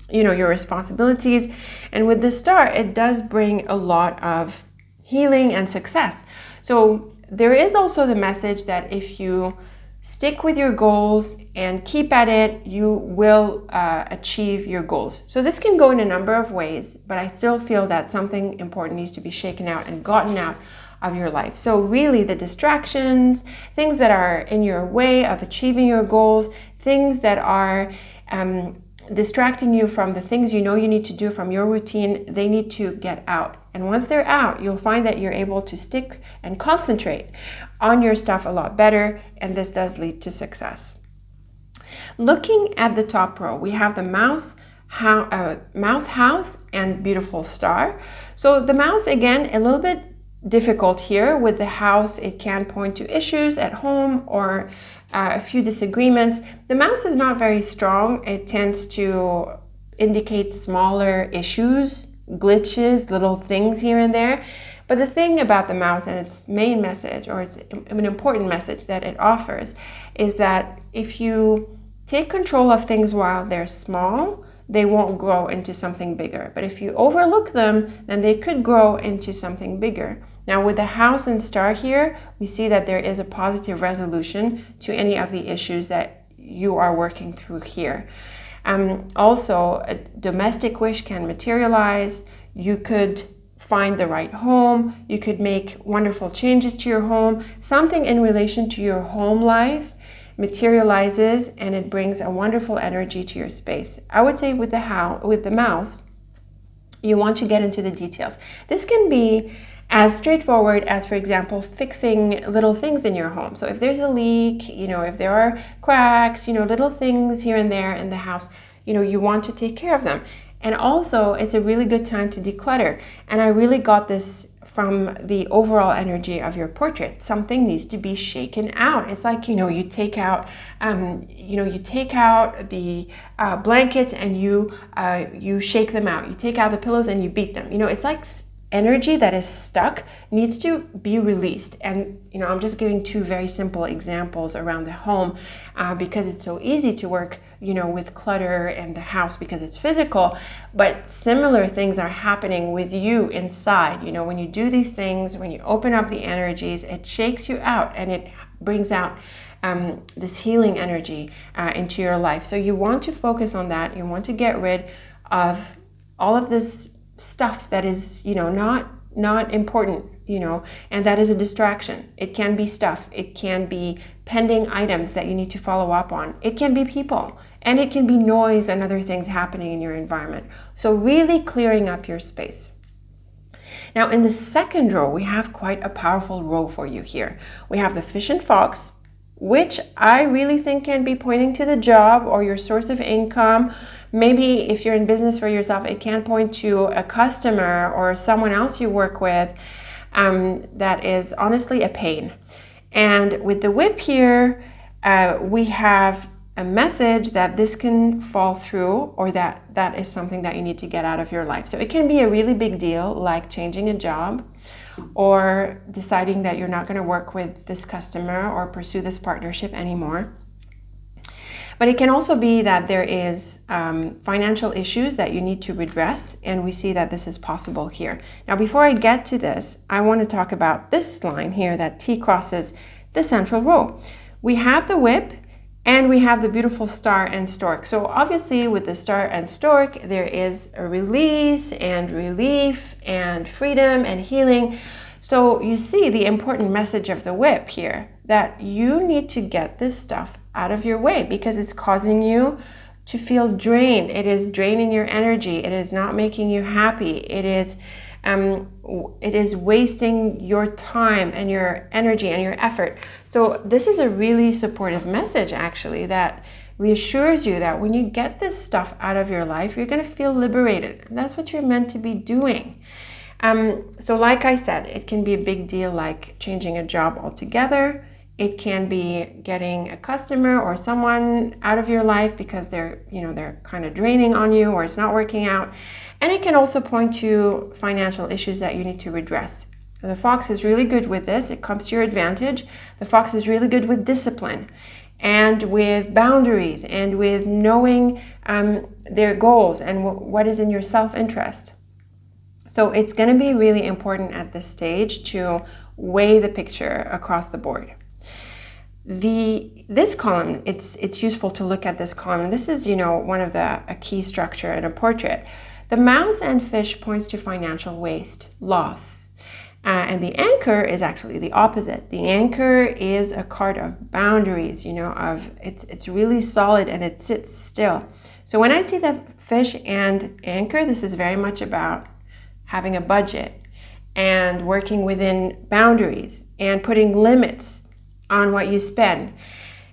your responsibilities. And with the star, it does bring a lot of healing and success. So there is also the message that if you stick with your goals and keep at it, you will achieve your goals. So this can go in a number of ways, but I still feel that something important needs to be shaken out and gotten out of your life. So really the distractions, things that are in your way of achieving your goals, things that are distracting you from the things you need to do from your routine, they need to get out. And once they're out, you'll find that you're able to stick and concentrate on your stuff a lot better, and this does lead to success. Looking at the top row, we have the mouse house and beautiful star. So the mouse, again, a little bit difficult here. With the house, it can point to issues at home or a few disagreements. The mouse is not very strong. It tends to indicate smaller issues, glitches, little things here and there. But the thing about the mouse and its main message, or it's an important message that it offers, is that if you take control of things while they're small, they won't grow into something bigger. But if you overlook them, then they could grow into something bigger. Now with the house and star here, we see that there is a positive resolution to any of the issues that you are working through here. Also, a domestic wish can materialize. You could find the right home. You could make wonderful changes to your home. Something in relation to your home life materializes, and it brings a wonderful energy to your space. I would say with the mouse, you want to get into the details. This can be as straightforward as, for example, fixing little things in your home. So if there's a leak, if there are cracks, little things here and there in the house, you want to take care of them. And also, it's a really good time to declutter. And I really got this from the overall energy of your portrait. Something needs to be shaken out. It's like, you take out, the blankets and you shake them out. You take out the pillows and you beat them. It's like energy that is stuck needs to be released. And I'm just giving two very simple examples around the home because it's so easy to work with clutter and the house because it's physical, but similar things are happening with you inside. When you do these things, when you open up the energies, it shakes you out and it brings out this healing energy into your life. So you want to focus on that. You want to get rid of all of this stuff that is, not important, and that is a distraction. It can be stuff. It can be pending items that you need to follow up on. It can be people, and it can be noise and other things happening in your environment. So really clearing up your space. Now in the second row, we have quite a powerful row for you here. We have the fish and fox, which I really think can be pointing to the job or your source of income. Maybe if you're in business for yourself, it can point to a customer or someone else you work with that is honestly a pain. And with the whip here, we have a message that this can fall through, or that is something that you need to get out of your life. So it can be a really big deal, like changing a job or deciding that you're not going to work with this customer or pursue this partnership anymore. But it can also be that there is financial issues that you need to redress, and we see that this is possible here. Now, before I get to this, I want to talk about this line here that T crosses the central row. We have the whip and we have the beautiful star and stork. So obviously with the star and stork, there is a release and relief and freedom and healing. So you see the important message of the whip here, that you need to get this stuff out of your way because it's causing you to feel drained. It is draining your energy. It is not making you happy. It is wasting your time and your energy and your effort. So this is a really supportive message, actually, that reassures you that when you get this stuff out of your life, you're going to feel liberated. And that's what you're meant to be doing. So like I said, it can be a big deal, like changing a job altogether. It can be getting a customer or someone out of your life because they're kind of draining on you or it's not working out. And it can also point to financial issues that you need to redress. The fox is really good with this. It comes to your advantage. The fox is really good with discipline and with boundaries and with knowing their goals and what is in your self-interest. So it's going to be really important at this stage to weigh the picture across the board. This column, it's useful to look at this column. This is, one of a key structure in a portrait. The mouse and fish points to financial waste, loss. And the anchor is actually the opposite. The anchor is a card of boundaries, it's really solid and it sits still. So when I see the fish and anchor, this is very much about having a budget and working within boundaries and putting limits on what you spend.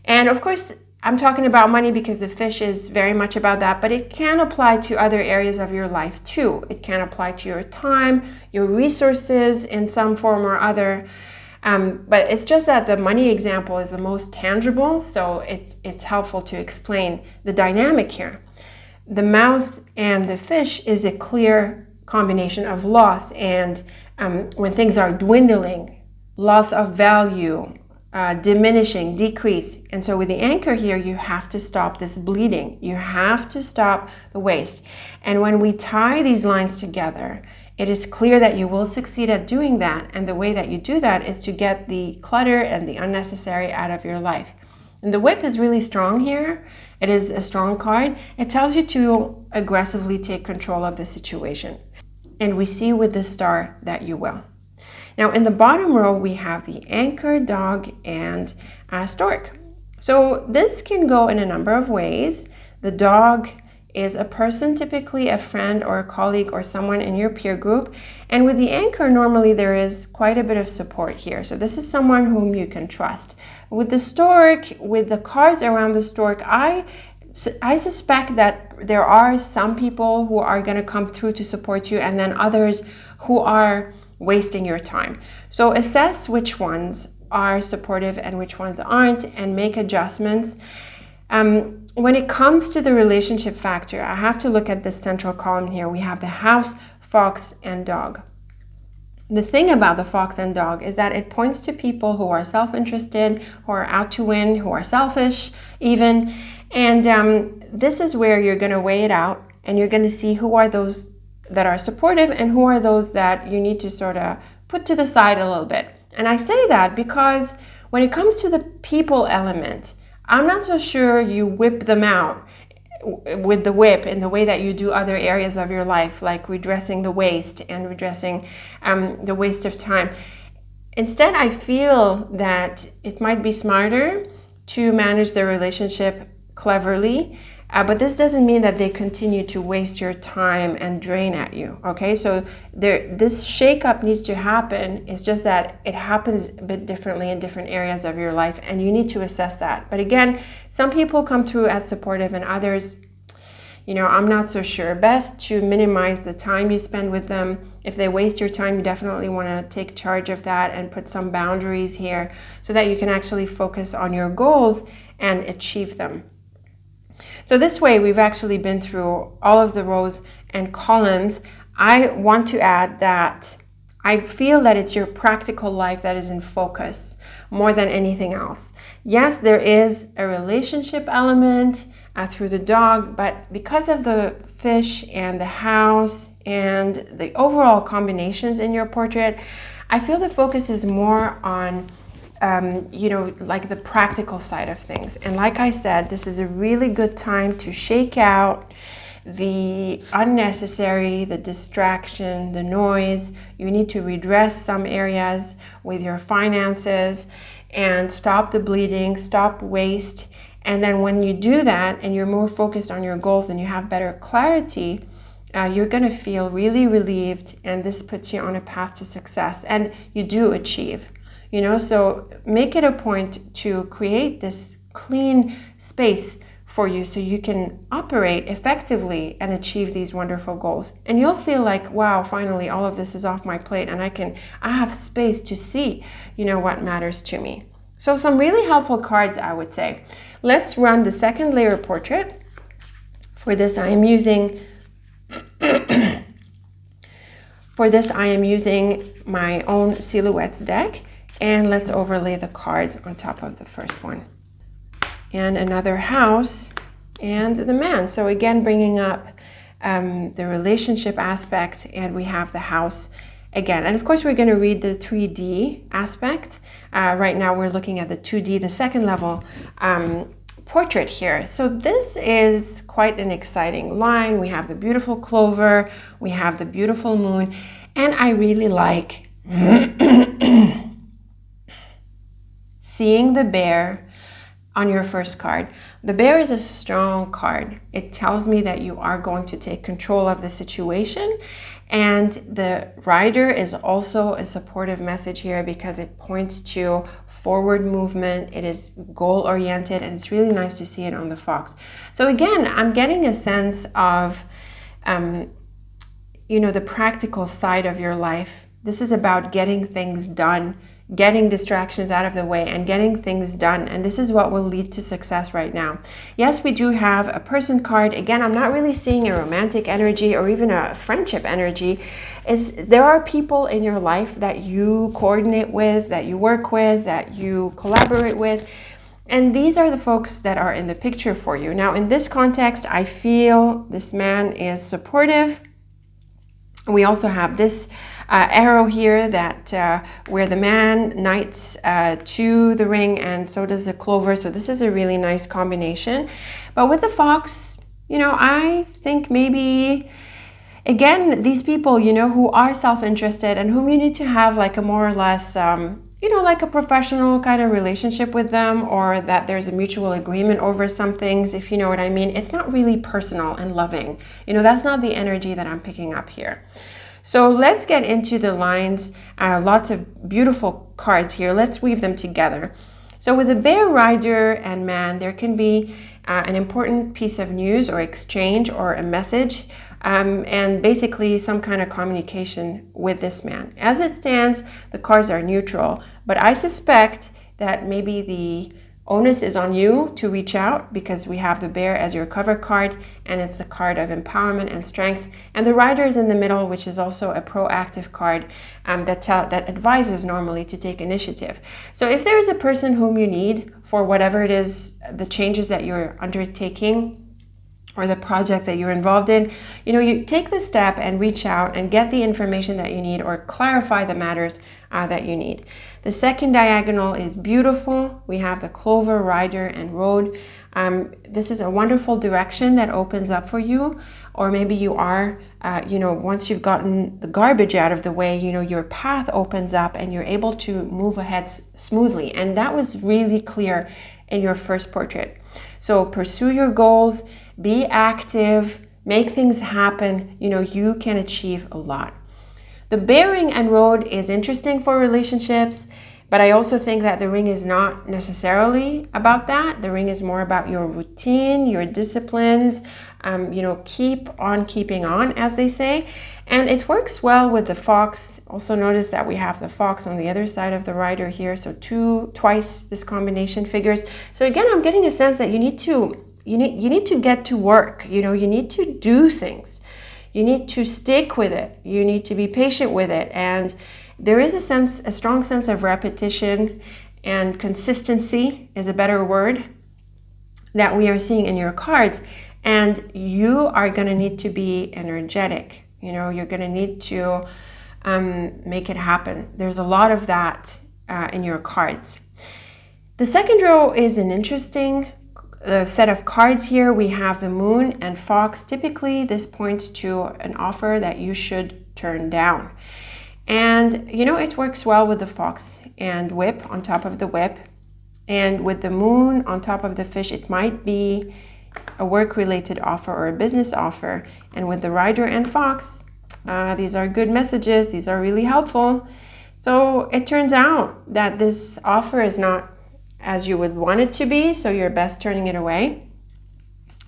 And of course, I'm talking about money because the fish is very much about that, but it can apply to other areas of your life too. It can apply to your time, your resources in some form or other. But it's just that the money example is the most tangible, so it's helpful to explain the dynamic here. The mouse and the fish is a clear combination of loss and when things are dwindling, loss of value, diminishing, decrease. And so with the anchor here, you have to stop this bleeding. You have to stop the waste. And when we tie these lines together, it is clear that you will succeed at doing that. And the way that you do that is to get the clutter and the unnecessary out of your life. And the whip is really strong here. It is a strong card. It tells you to aggressively take control of the situation. And we see with the star that you will. Now in the bottom row, we have the anchor, dog, and stork. So this can go in a number of ways. The dog is a person, typically a friend or a colleague or someone in your peer group. And with the anchor, normally there is quite a bit of support here. So this is someone whom you can trust. With the stork, with the cards around the stork, I suspect that there are some people who are going to come through to support you and then others who are wasting your time. So assess which ones are supportive and which ones aren't and make adjustments. When it comes to the relationship factor, I have to look at this central column here. We have the house, fox, and dog. The thing about the fox and dog is that it points to people who are self-interested, who are out to win, who are selfish even. And this is where you're going to weigh it out and you're going to see who are those that are supportive and who are those that you need to sort of put to the side a little bit. And I say that because when it comes to the people element, I'm not so sure you whip them out with the whip in the way that you do other areas of your life, like redressing the waste and redressing the waste of time. Instead, I feel that it might be smarter to manage the relationship cleverly, but this doesn't mean that they continue to waste your time and drain at you, okay? So this shakeup needs to happen. It's just that it happens a bit differently in different areas of your life, and you need to assess that. But again, some people come through as supportive and others, I'm not so sure. Best to minimize the time you spend with them. If they waste your time, you definitely want to take charge of that and put some boundaries here so that you can actually focus on your goals and achieve them. So this way, we've actually been through all of the rows and columns. I want to add that I feel that it's your practical life that is in focus more than anything else. Yes, there is a relationship element through the dog, but because of the fish and the house and the overall combinations in your portrait, I feel the focus is more on like the practical side of things. And like I said, this is a really good time to shake out the unnecessary, the distraction, the noise. You need to redress some areas with your finances and stop the bleeding, stop waste. And then when you do that and you're more focused on your goals and you have better clarity, you're going to feel really relieved, and this puts you on a path to success, and you do achieve. So make it a point to create this clean space for you so you can operate effectively and achieve these wonderful goals. And you'll feel like, wow, finally all of this is off my plate, and I have space to see, what matters to me. So some really helpful cards, I would say. Let's run the second layer portrait. For this, I am using my own Silhouettes deck. And let's overlay the cards on top of the first one. And another house and the man. So again, bringing up the relationship aspect, and we have the house again. And of course, we're going to read the 3D aspect. Right now, we're looking at the 2D, the second level portrait here. So this is quite an exciting line. We have the beautiful clover. We have the beautiful moon. And I really like seeing the bear on your first card. The bear is a strong card. It tells me that you are going to take control of the situation. And the rider is also a supportive message here because it points to forward movement. It is goal oriented, and it's really nice to see it on the fox. So again, I'm getting a sense of, the practical side of your life. This is about getting things done, getting distractions out of the way and getting things done. And this is what will lead to success right now. Yes, we do have a person card. Again, I'm not really seeing a romantic energy or even a friendship energy. There are people in your life that you coordinate with, that you work with, that you collaborate with. And these are the folks that are in the picture for you. Now, in this context, I feel this man is supportive. We also have this arrow here that where the man knights to the ring, and so does the clover. So this is a really nice combination. But with the fox, I think maybe, again, these people, who are self-interested and whom you need to have like a more or less, like a professional kind of relationship with them, or that there's a mutual agreement over some things, if you know what I mean. It's not really personal and loving. That's not the energy that I'm picking up here. So let's get into the lines. Lots of beautiful cards here. Let's weave them together. So with the bear, rider, and man, there can be an important piece of news or exchange or a message, and basically some kind of communication with this man. As it stands, the cards are neutral, but I suspect that maybe the onus is on you to reach out, because we have the bear as your cover card, and it's the card of empowerment and strength. And the rider is in the middle, which is also a proactive card that advises normally to take initiative. So if there is a person whom you need for whatever it is, the changes that you're undertaking, or the projects that you're involved in, you take the step and reach out and get the information that you need, or clarify the matters that you need. The second diagonal is beautiful. We have the clover, rider, and road. This is a wonderful direction that opens up for you, or maybe you are, once you've gotten the garbage out of the way, your path opens up and you're able to move ahead smoothly. And that was really clear in your first portrait. So pursue your goals, be active, make things happen. You can achieve a lot. The bearing and road is interesting for relationships, but I also think that the ring is not necessarily about that. The ring is more about your routine, your disciplines, keep on keeping on, as they say. And it works well with the fox. Also notice that we have the fox on the other side of the rider here. So twice this combination figures. So again, I'm getting a sense that you need to get to work. You need to do things. You need to stick with it. You need to be patient with it. And there is a strong sense of repetition, and consistency is a better word, that we are seeing in your cards. And you are going to need to be energetic. You're going to need to make it happen. There's a lot of that in your cards. The second row is an interesting set of cards here. We have the Moon and Fox. Typically, this points to an offer that you should turn down. And, you know, it works well with the Fox and Whip on top of the Whip. And with the Moon on top of the Fish, it might be a work-related offer or a business offer. And with the Rider and Fox, these are good messages. These are really helpful. So it turns out that this offer is not as you would want it to be, so you're best turning it away.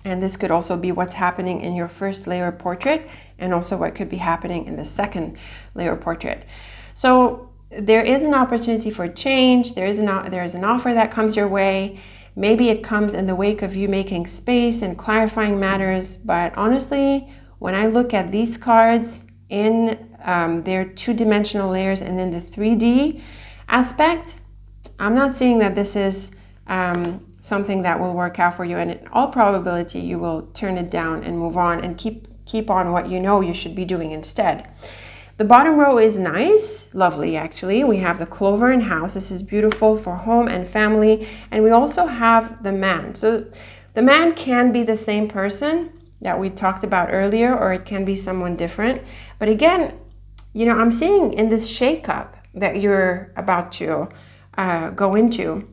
And this could also be what's happening in your first layer portrait, and also what could be happening in the second layer portrait. So there is an opportunity for change. There is an offer that comes your way. Maybe it comes in the wake of you making space and clarifying matters. But honestly, when I look at these cards in their two-dimensional layers and in the 3D aspect, I'm not seeing that this is something that will work out for you. And in all probability, you will turn it down and move on and keep on what you know you should be doing instead. The bottom row is nice, lovely actually. We have the Clover and House. This is beautiful for home and family. And we also have the Man. So the Man can be the same person that we talked about earlier, or it can be someone different. But again, you know, I'm seeing in this shakeup that you're about to go into,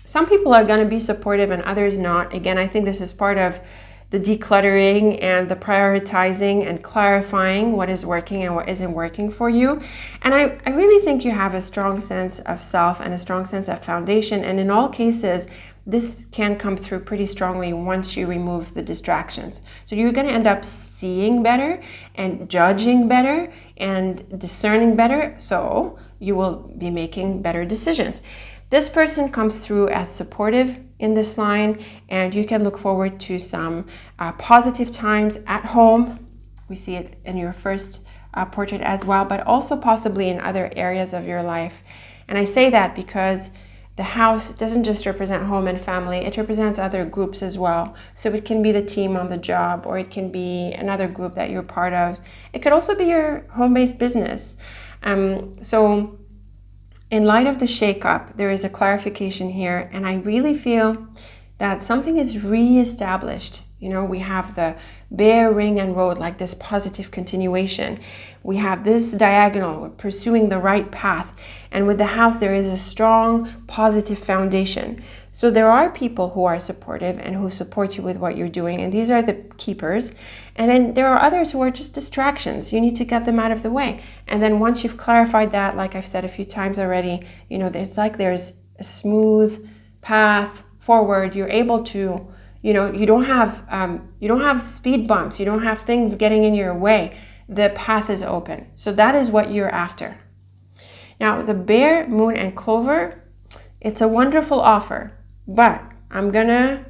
some people are going to be supportive and others not. Again, I think this is part of the decluttering and the prioritizing and clarifying what is working and what isn't working for you. And I really think you have a strong sense of self and a strong sense of foundation. And in all cases, this can come through pretty strongly once you remove the distractions. So you're going to end up seeing better and judging better and discerning better. So you will be making better decisions. This person comes through as supportive in this line, and you can look forward to some positive times at home. We see it in your first portrait as well, but also possibly in other areas of your life. And I say that because the house doesn't just represent home and family, it represents other groups as well. So it can be the team on the job, or it can be another group that you're part of. It could also be your home-based business. So in light of the shakeup, there is a clarification here, and I really feel that something is reestablished. You know, we have the Bear, Ring, and Road, like this positive continuation. We have this diagonal, pursuing the right path. And with the House, there is a strong, positive foundation. So there are people who are supportive and who support you with what you're doing, and these are the keepers. And then there are others who are just distractions. You need to get them out of the way. And then once you've clarified that, like I've said a few times already, you know, it's like there's a smooth path forward. You're able to, you know, you don't have speed bumps. You don't have things getting in your way. The path is open. So that is what you're after. Now, the Bear, Moon, and Clover, it's a wonderful offer, but I'm gonna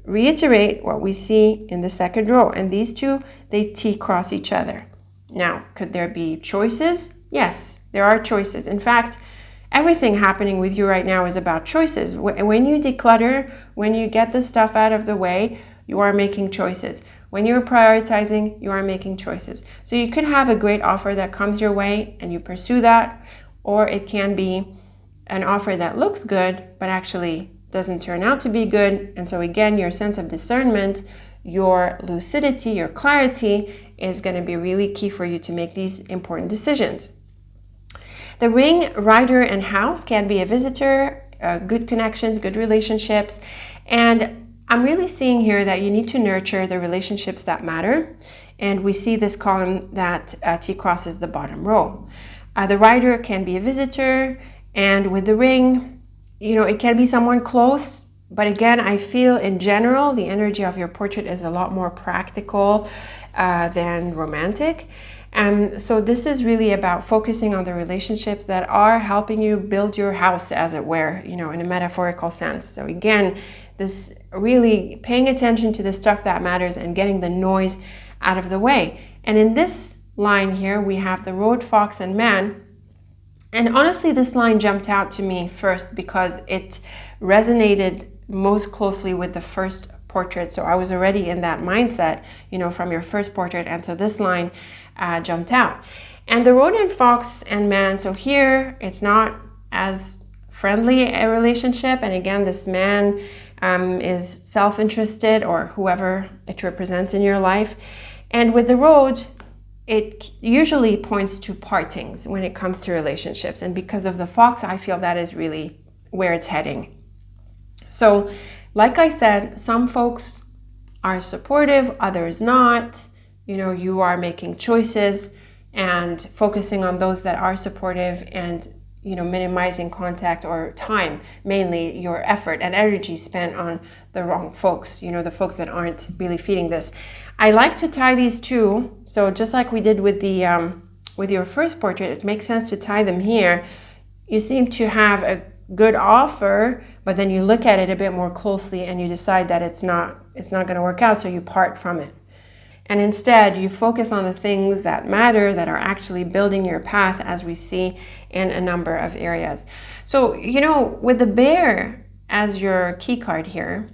reiterate what we see in the second row. And these two, they T-cross each other. Now, could there be choices? Yes, there are choices. In fact, everything happening with you right now is about choices. When you declutter, when you get the stuff out of the way, you are making choices. When you're prioritizing, you are making choices. So you could have a great offer that comes your way and you pursue that, or it can be an offer that looks good, but actually doesn't turn out to be good. And so again, your sense of discernment, your lucidity, your clarity is going to be really key for you to make these important decisions. The Ring, Rider, and House can be a visitor, good connections, good relationships. And I'm really seeing here that you need to nurture the relationships that matter. And we see this column that T-crosses the bottom row. The Rider can be a visitor, and with the Ring, you know, it can be someone close. But again, I feel in general, the energy of your portrait is a lot more practical than romantic. And so this is really about focusing on the relationships that are helping you build your house, as it were, you know, in a metaphorical sense. So again, this really paying attention to the stuff that matters and getting the noise out of the way. And in this line here, we have the Road, Fox, and Man. And honestly, this line jumped out to me first because it resonated most closely with the first portrait. So I was already in that mindset, you know, from your first portrait. And so this line jumped out. And the Road and Fox and Man, so here it's not as friendly relationship. And again, this man is self-interested, or whoever it represents in your life. And with the road, it usually points to partings when it comes to relationships. And because of the fox, I feel that is really where it's heading. So, like I said, some folks are supportive, others not. You know, you are making choices and focusing on those that are supportive, and, you know, minimizing contact or time, mainly your effort and energy spent on the wrong folks, you know, the folks that aren't really feeding this. I like to tie these two. So just like we did with the with your first portrait, it makes sense to tie them here. You seem to have a good offer, but then you look at it a bit more closely and you decide that it's not going to work out, so you part from it. And instead, you focus on the things that matter, that are actually building your path, as we see in a number of areas. So, you know, with the bear as your key card here,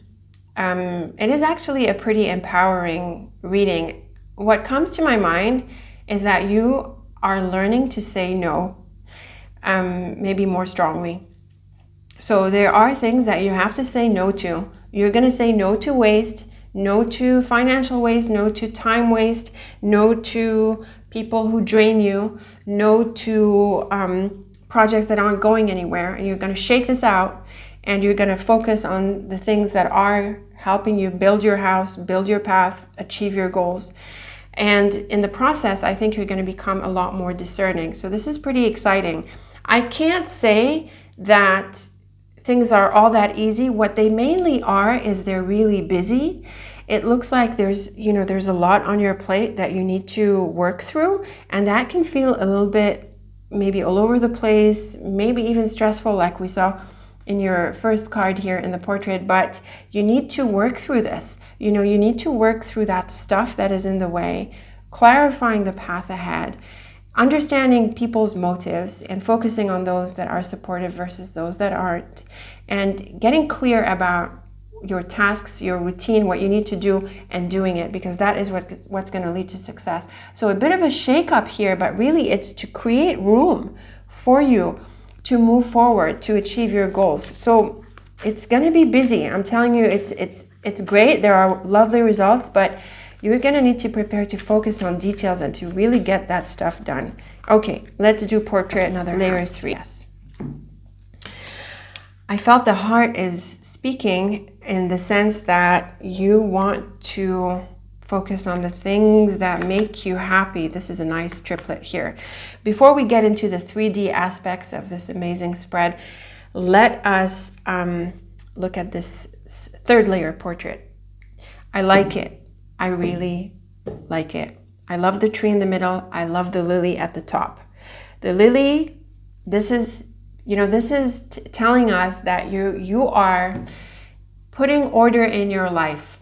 it is actually a pretty empowering reading. What comes to my mind is that you are learning to say no, maybe more strongly. So there are things that you have to say no to. You're going to say no to waste, no to financial waste, no to time waste, no to people who drain you, no to projects that aren't going anywhere. And you're going to shake this out, and you're going to focus on the things that are helping you build your house, build your path, achieve your goals. And in the process, I think you're going to become a lot more discerning. So this is pretty exciting. I can't say that things are all that easy. What they mainly are is they're really busy. It looks like there's a lot on your plate that you need to work through, and that can feel a little bit maybe all over the place, maybe even stressful, like we saw in your first card here in the portrait. But you need to work through this. You know, you need to work through that stuff that is in the way, clarifying the path ahead, understanding people's motives and focusing on those that are supportive versus those that aren't, and getting clear about your tasks, your routine, what you need to do, and doing it, because that is what's going to lead to success. So a bit of a shake-up here, but really it's to create room for you to move forward, to achieve your goals. So it's going to be busy. I'm telling you, it's great. There are lovely results, but you're going to need to prepare to focus on details and to really get that stuff done. Okay, let's do portrait, another layer 3. Yes. I felt the heart is speaking in the sense that you want to focus on the things that make you happy. This is a nice triplet here. Before we get into the 3D aspects of this amazing spread, let us look at this third layer portrait. I like it. I really like it. I love the tree in the middle. I love the lily at the top. The lily, this is telling us that you are putting order in your life.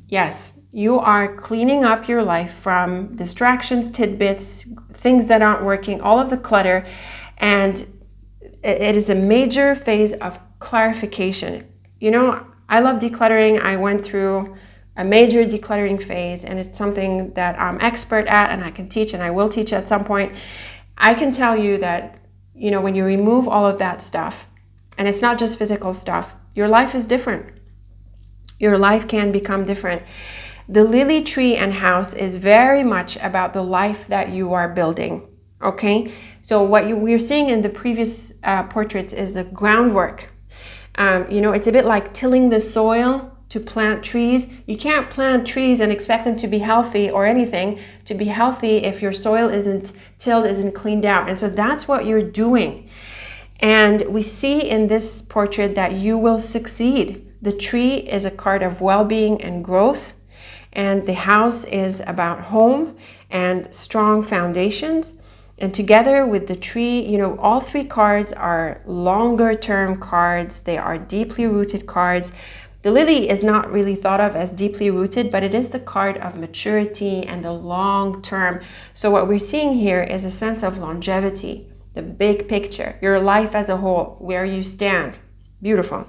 Yes, you are cleaning up your life from distractions, tidbits, things that aren't working, all of the clutter. And it is a major phase of clarification. You know, I love decluttering. I went through a major decluttering phase, and it's something that I'm expert at, and I can teach, and I will teach at some point. I can tell you that, you know, when you remove all of that stuff, and it's not just physical stuff, your life is different. Your life can become different. The lily tree and house is very much about the life that you are building, okay? So what we're seeing in the previous portraits is the groundwork. It's a bit like tilling the soil to plant trees. You can't plant trees and expect them to be healthy or anything to be healthy if your soil isn't tilled, isn't cleaned out. And so that's what you're doing. And we see in this portrait that you will succeed. The tree is a card of well-being and growth, and the house is about home and strong foundations. And together with the tree, you know, all three cards are longer term cards. They are deeply rooted cards. The lily is not really thought of as deeply rooted, but it is the card of maturity and the long term. So what we're seeing here is a sense of longevity, the big picture, your life as a whole, where you stand. Beautiful.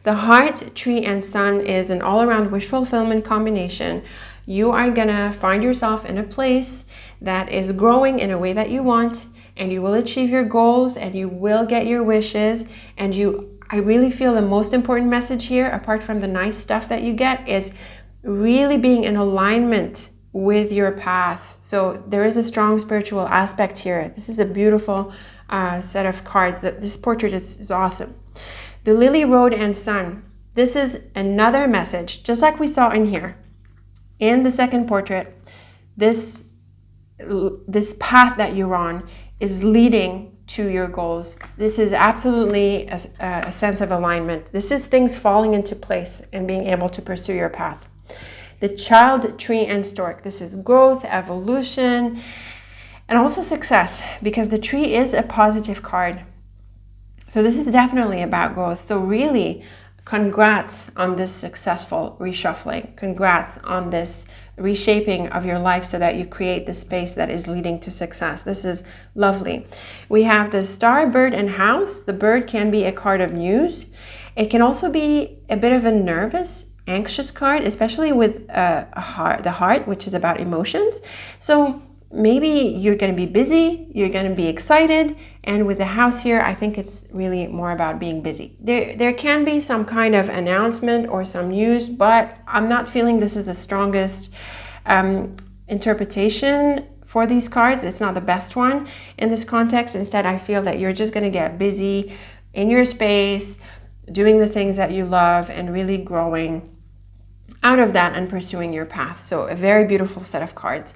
The heart, tree, and sun is an all-around wish fulfillment combination. You are gonna find yourself in a place that is growing in a way that you want, and you will achieve your goals and you will get your wishes. And I really feel the most important message here, apart from the nice stuff that you get, is really being in alignment with your path. So there is a strong spiritual aspect here. This is a beautiful set of cards. This portrait is awesome. The Lily, Road, and Sun. This is another message, just like we saw in here. In the second portrait, this path that you're on is leading to your goals. This is absolutely a sense of alignment. This is things falling into place and being able to pursue your path. The Child, Tree, and Stork. This is growth, evolution, and also success, because the tree is a positive card. So this is definitely about growth. So really, congrats on this successful reshuffling. Congrats on this reshaping of your life so that you create the space that is leading to success. This is lovely. We have the Star, Bird, and House. The bird can be a card of news. It can also be a bit of a nervous, anxious card, especially with the heart, which is about emotions. So maybe you're going to be busy, you're going to be excited, and with the House here, I think it's really more about being busy. There can be some kind of announcement or some news, but I'm not feeling this is the strongest interpretation for these cards. It's not the best one in this context. Instead, I feel that you're just going to get busy in your space, doing the things that you love, and really growing out of that and pursuing your path. So a very beautiful set of cards.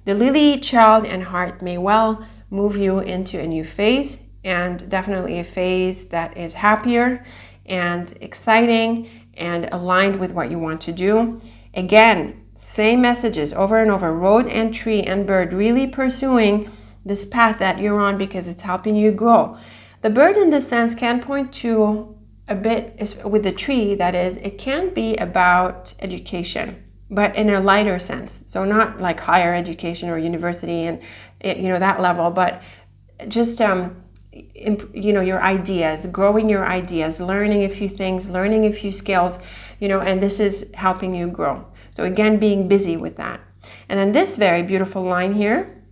The Lily, Child, and Heart may well move you into a new phase, and definitely a phase that is happier and exciting and aligned with what you want to do. Again, same messages over and over. Road and Tree and Bird, really pursuing this path that you're on because it's helping you grow. The bird in this sense can point to a bit, with the tree that is, it can be about education, but in a lighter sense. So not like higher education or university and that level, but just your ideas, growing your ideas, learning a few things, learning a few skills, and this is helping you grow. So again, being busy with that. And then this very beautiful line here,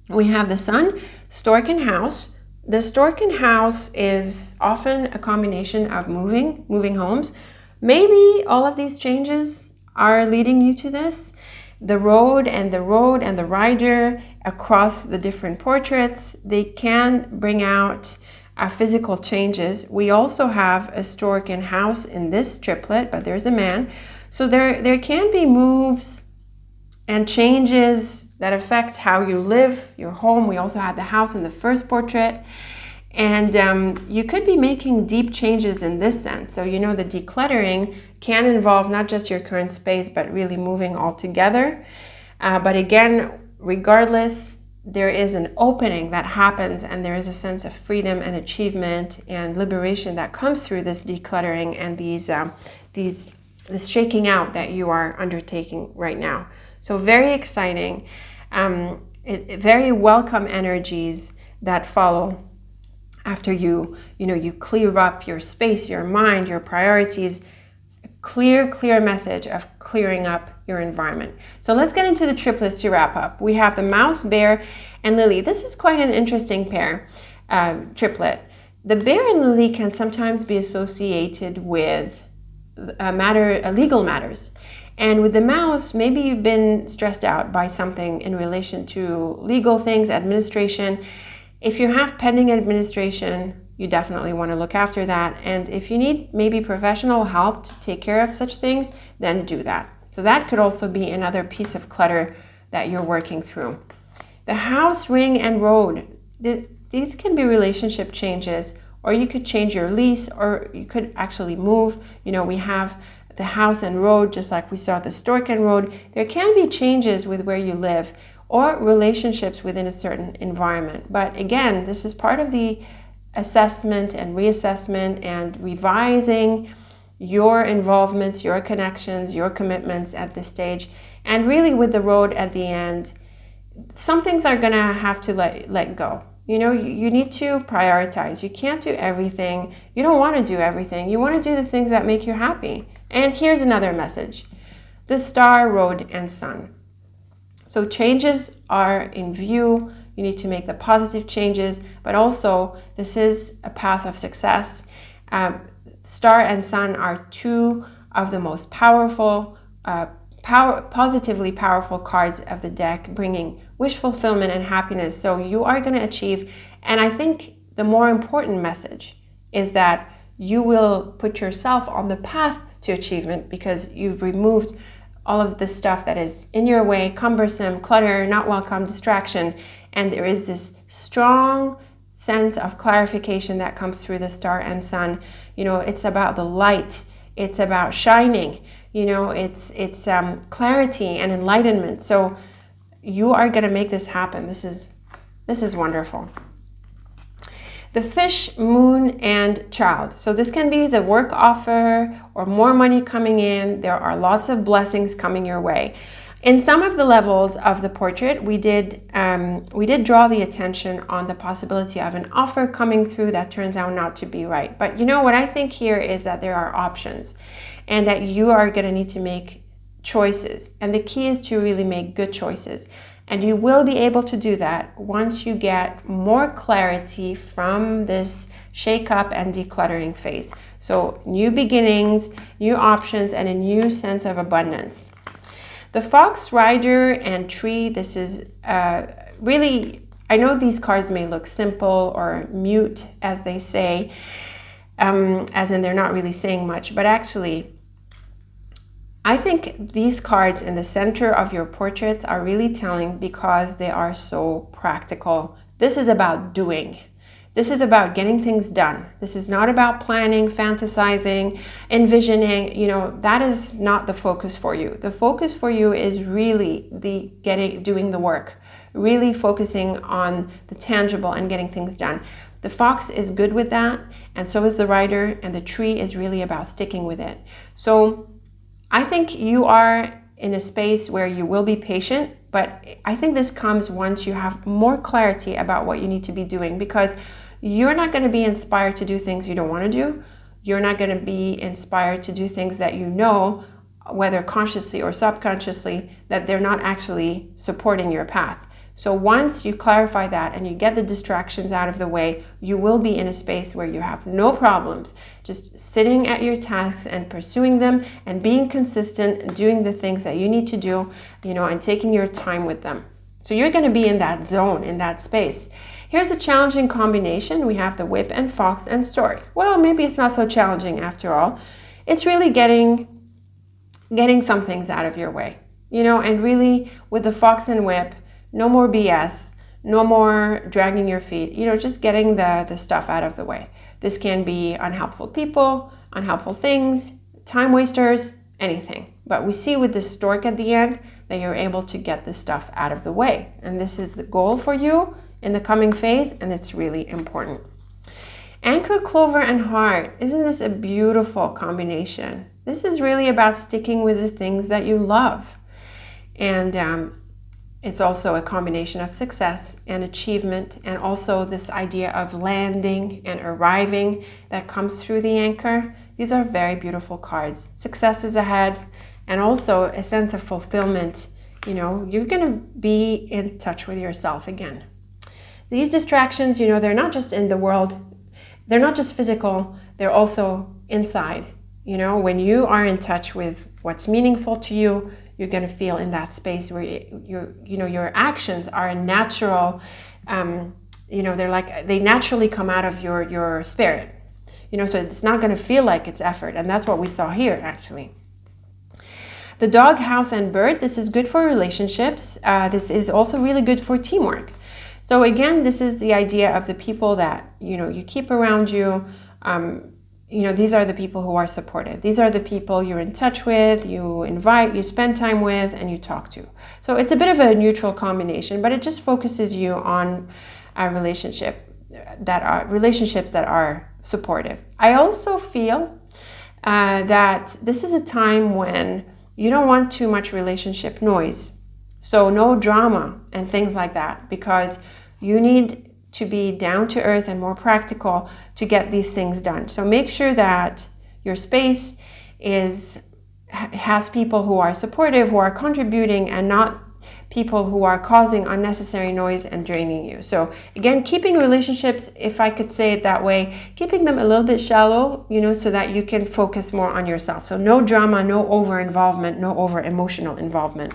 we have the Sun, Stork, and House. The Stork and House is often a combination of moving homes. Maybe all of these changes are leading you to this. The road and the rider across the different portraits, they can bring out physical changes. We also have a Stork and House in this triplet, but there's a man. So there can be moves and changes that affect how you live, your home. We also had the house in the first portrait. And you could be making deep changes in this sense. So, the decluttering can involve not just your current space, but really moving all together. But again, regardless, there is an opening that happens, and there is a sense of freedom and achievement and liberation that comes through this decluttering and this shaking out that you are undertaking right now. So very exciting, very welcome energies that follow after you clear up your space, your mind, your priorities. Clear message of clearing up your environment. So let's get into the triplets to wrap up. We have the Mouse, Bear, and Lily. This is quite an interesting pair, triplet. The bear and lily can sometimes be associated with legal matters. And with the mouse, maybe you've been stressed out by something in relation to legal things, administration. If you have pending administration, you definitely want to look after that. And if you need maybe professional help to take care of such things, then do that. So that could also be another piece of clutter that you're working through. The House, Ring, and Road. These can be relationship changes, or you could change your lease, or you could actually move. We have the House and Road, just like we saw the Stork and Road. There can be changes with where you live or relationships within a certain environment. But again, this is part of the assessment and reassessment and revising your involvements, your connections, your commitments at this stage. And really with the Road at the end, some things are gonna have to let go. You need to prioritize. You can't do everything. You don't want to do everything. You want to do the things that make you happy. And here's another message. The Star, Road, and Sun. So changes are in view. You need to make the positive changes, but also this is a path of success. Star and Sun are two of the most powerful, positively powerful cards of the deck, bringing wish fulfillment and happiness. So you are going to achieve. And I think the more important message is that you will put yourself on the path to achievement because you've removed all of the stuff that is in your way, cumbersome, clutter, not welcome, distraction. And there is this strong sense of clarification that comes through the Star and Sun. You know, it's about the light. It's about shining. You know, it's clarity and enlightenment. So you are going to make this happen. This is wonderful. The Fish, Moon, and Child. So this can be the work offer or more money coming in. There are lots of blessings coming your way. In some of the levels of the portrait, we did draw the attention on the possibility of an offer coming through that turns out not to be right. But you know what I think here is that there are options and that you are going to need to make choices. And the key is to really make good choices. And you will be able to do that once you get more clarity from this shake-up and decluttering phase. So new beginnings, new options, and a new sense of abundance. The Fox, Rider, and Tree, this is really, I know these cards may look simple or mute, as they say, as in they're not really saying much, but actually, I think these cards in the center of your portraits are really telling because they are so practical. This is about doing. This is about getting things done. This is not about planning, fantasizing, envisioning. You know, that is not the focus for you. The focus for you is really doing the work, really focusing on the tangible and getting things done. The Fox is good with that, and so is the Rider, and the Tree is really about sticking with it. So I think you are in a space where you will be patient, but I think this comes once you have more clarity about what you need to be doing, because you're not going to be inspired to do things you don't want to do. You're not going to be inspired to do things that you know, whether consciously or subconsciously, that they're not actually supporting your path. So once you clarify that and you get the distractions out of the way, you will be in a space where you have no problems just sitting at your tasks and pursuing them and being consistent and doing the things that you need to do, you know, and taking your time with them. So you're going to be in that zone, in that space. Here's a challenging combination. We have the Whip and Fox and Stork. Well, maybe it's not so challenging after all. It's really getting some things out of your way, you know, and really with the Fox and Whip, no more BS, no more dragging your feet, you know, just getting the stuff out of the way. This can be unhelpful people, unhelpful things, time wasters, anything. But we see with the Stork at the end that you're able to get this stuff out of the way. And this is the goal for you in the coming phase, and it's really important. Anchor, Clover, and Heart. Isn't this a beautiful combination? This is really about sticking with the things that you love. And it's also a combination of success and achievement, and also this idea of landing and arriving that comes through the anchor. These are very beautiful cards. Success is ahead, and also a sense of fulfillment. You know, you're going to be in touch with yourself again. These distractions, you know, they're not just in the world. They're not just physical. They're also inside. You know, when you are in touch with what's meaningful to you, you're going to feel in that space where your actions are a natural, you know, they naturally come out of your spirit, you know, so it's not going to feel like it's effort. And that's what we saw here, actually. The Dog, House, and Bird. This is good for relationships. This is also really good for teamwork. So again, this is the idea of the people that, you know, you keep around you. You know, these are the people who are supportive. These are the people you're in touch with, you invite, you spend time with, and you talk to. So it's a bit of a neutral combination, but it just focuses you on a relationships that are supportive. I also feel that this is a time when you don't want too much relationship noise. So no drama and things like that, because you need to be down to earth and more practical to get these things done. So make sure that your space has people who are supportive, who are contributing, and not people who are causing unnecessary noise and draining you. So again, keeping relationships, if I could say it that way, keeping them a little bit shallow, so that you can focus more on yourself. So no drama, no over involvement, no over emotional involvement.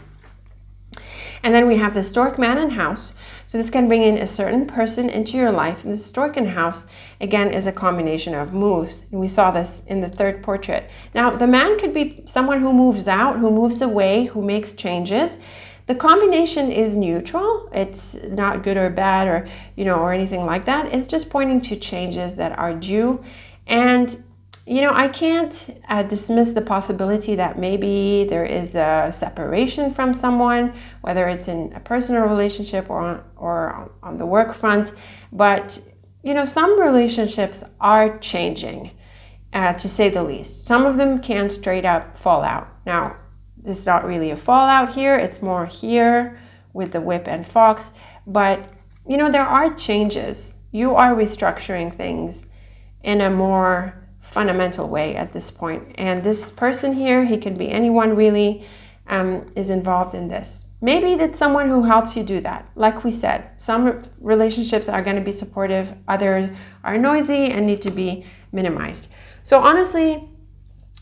And then we have the Stork Man and House. So this can bring in a certain person into your life. And the Stork and House, again, is a combination of moves. And we saw this in the third portrait. Now, the man could be someone who moves out, who moves away, who makes changes. The combination is neutral. It's not good or bad or, or anything like that. It's just pointing to changes that are due. And I can't dismiss the possibility that maybe there is a separation from someone, whether it's in a personal relationship or on the work front. But, some relationships are changing, to say the least. Some of them can straight up fall out. Now, this is not really a fallout here. It's more here with the whip and fox. But, there are changes. You are restructuring things in a more fundamental way at this point. And this person here, he can be anyone really, is involved in this. Maybe it's someone who helps you do that. Like we said, some relationships are going to be supportive, others are noisy and need to be minimized. So honestly,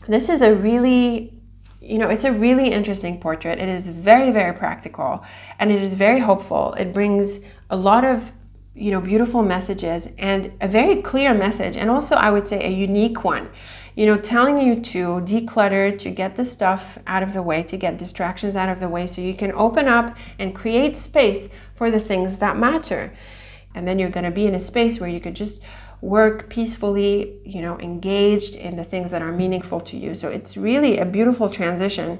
this is a really, it's a really interesting portrait. It is very, very practical and it is very hopeful. It brings a lot of beautiful messages and a very clear message, and also I would say a unique one, telling you to declutter, to get the stuff out of the way, to get distractions out of the way so you can open up and create space for the things that matter. And then you're going to be in a space where you could just work peacefully, engaged in the things that are meaningful to you. So it's really a beautiful transition.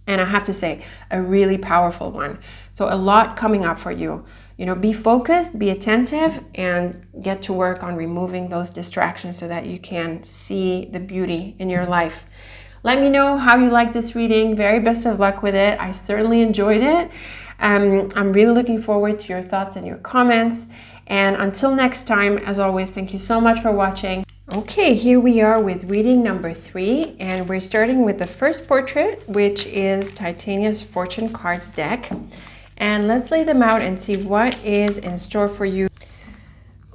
And I have to say, a really powerful one. So a lot coming up for you. Be focused, be attentive, and get to work on removing those distractions so that you can see the beauty in your life. Let me know how you like this reading. Very best of luck with it. I certainly enjoyed it. I'm really looking forward to your thoughts and your comments. And until next time, as always, thank you so much for watching. Okay, here we are with reading number 3, and we're starting with the first portrait, which is Titania's Fortune Cards deck. And let's lay them out and see what is in store for you.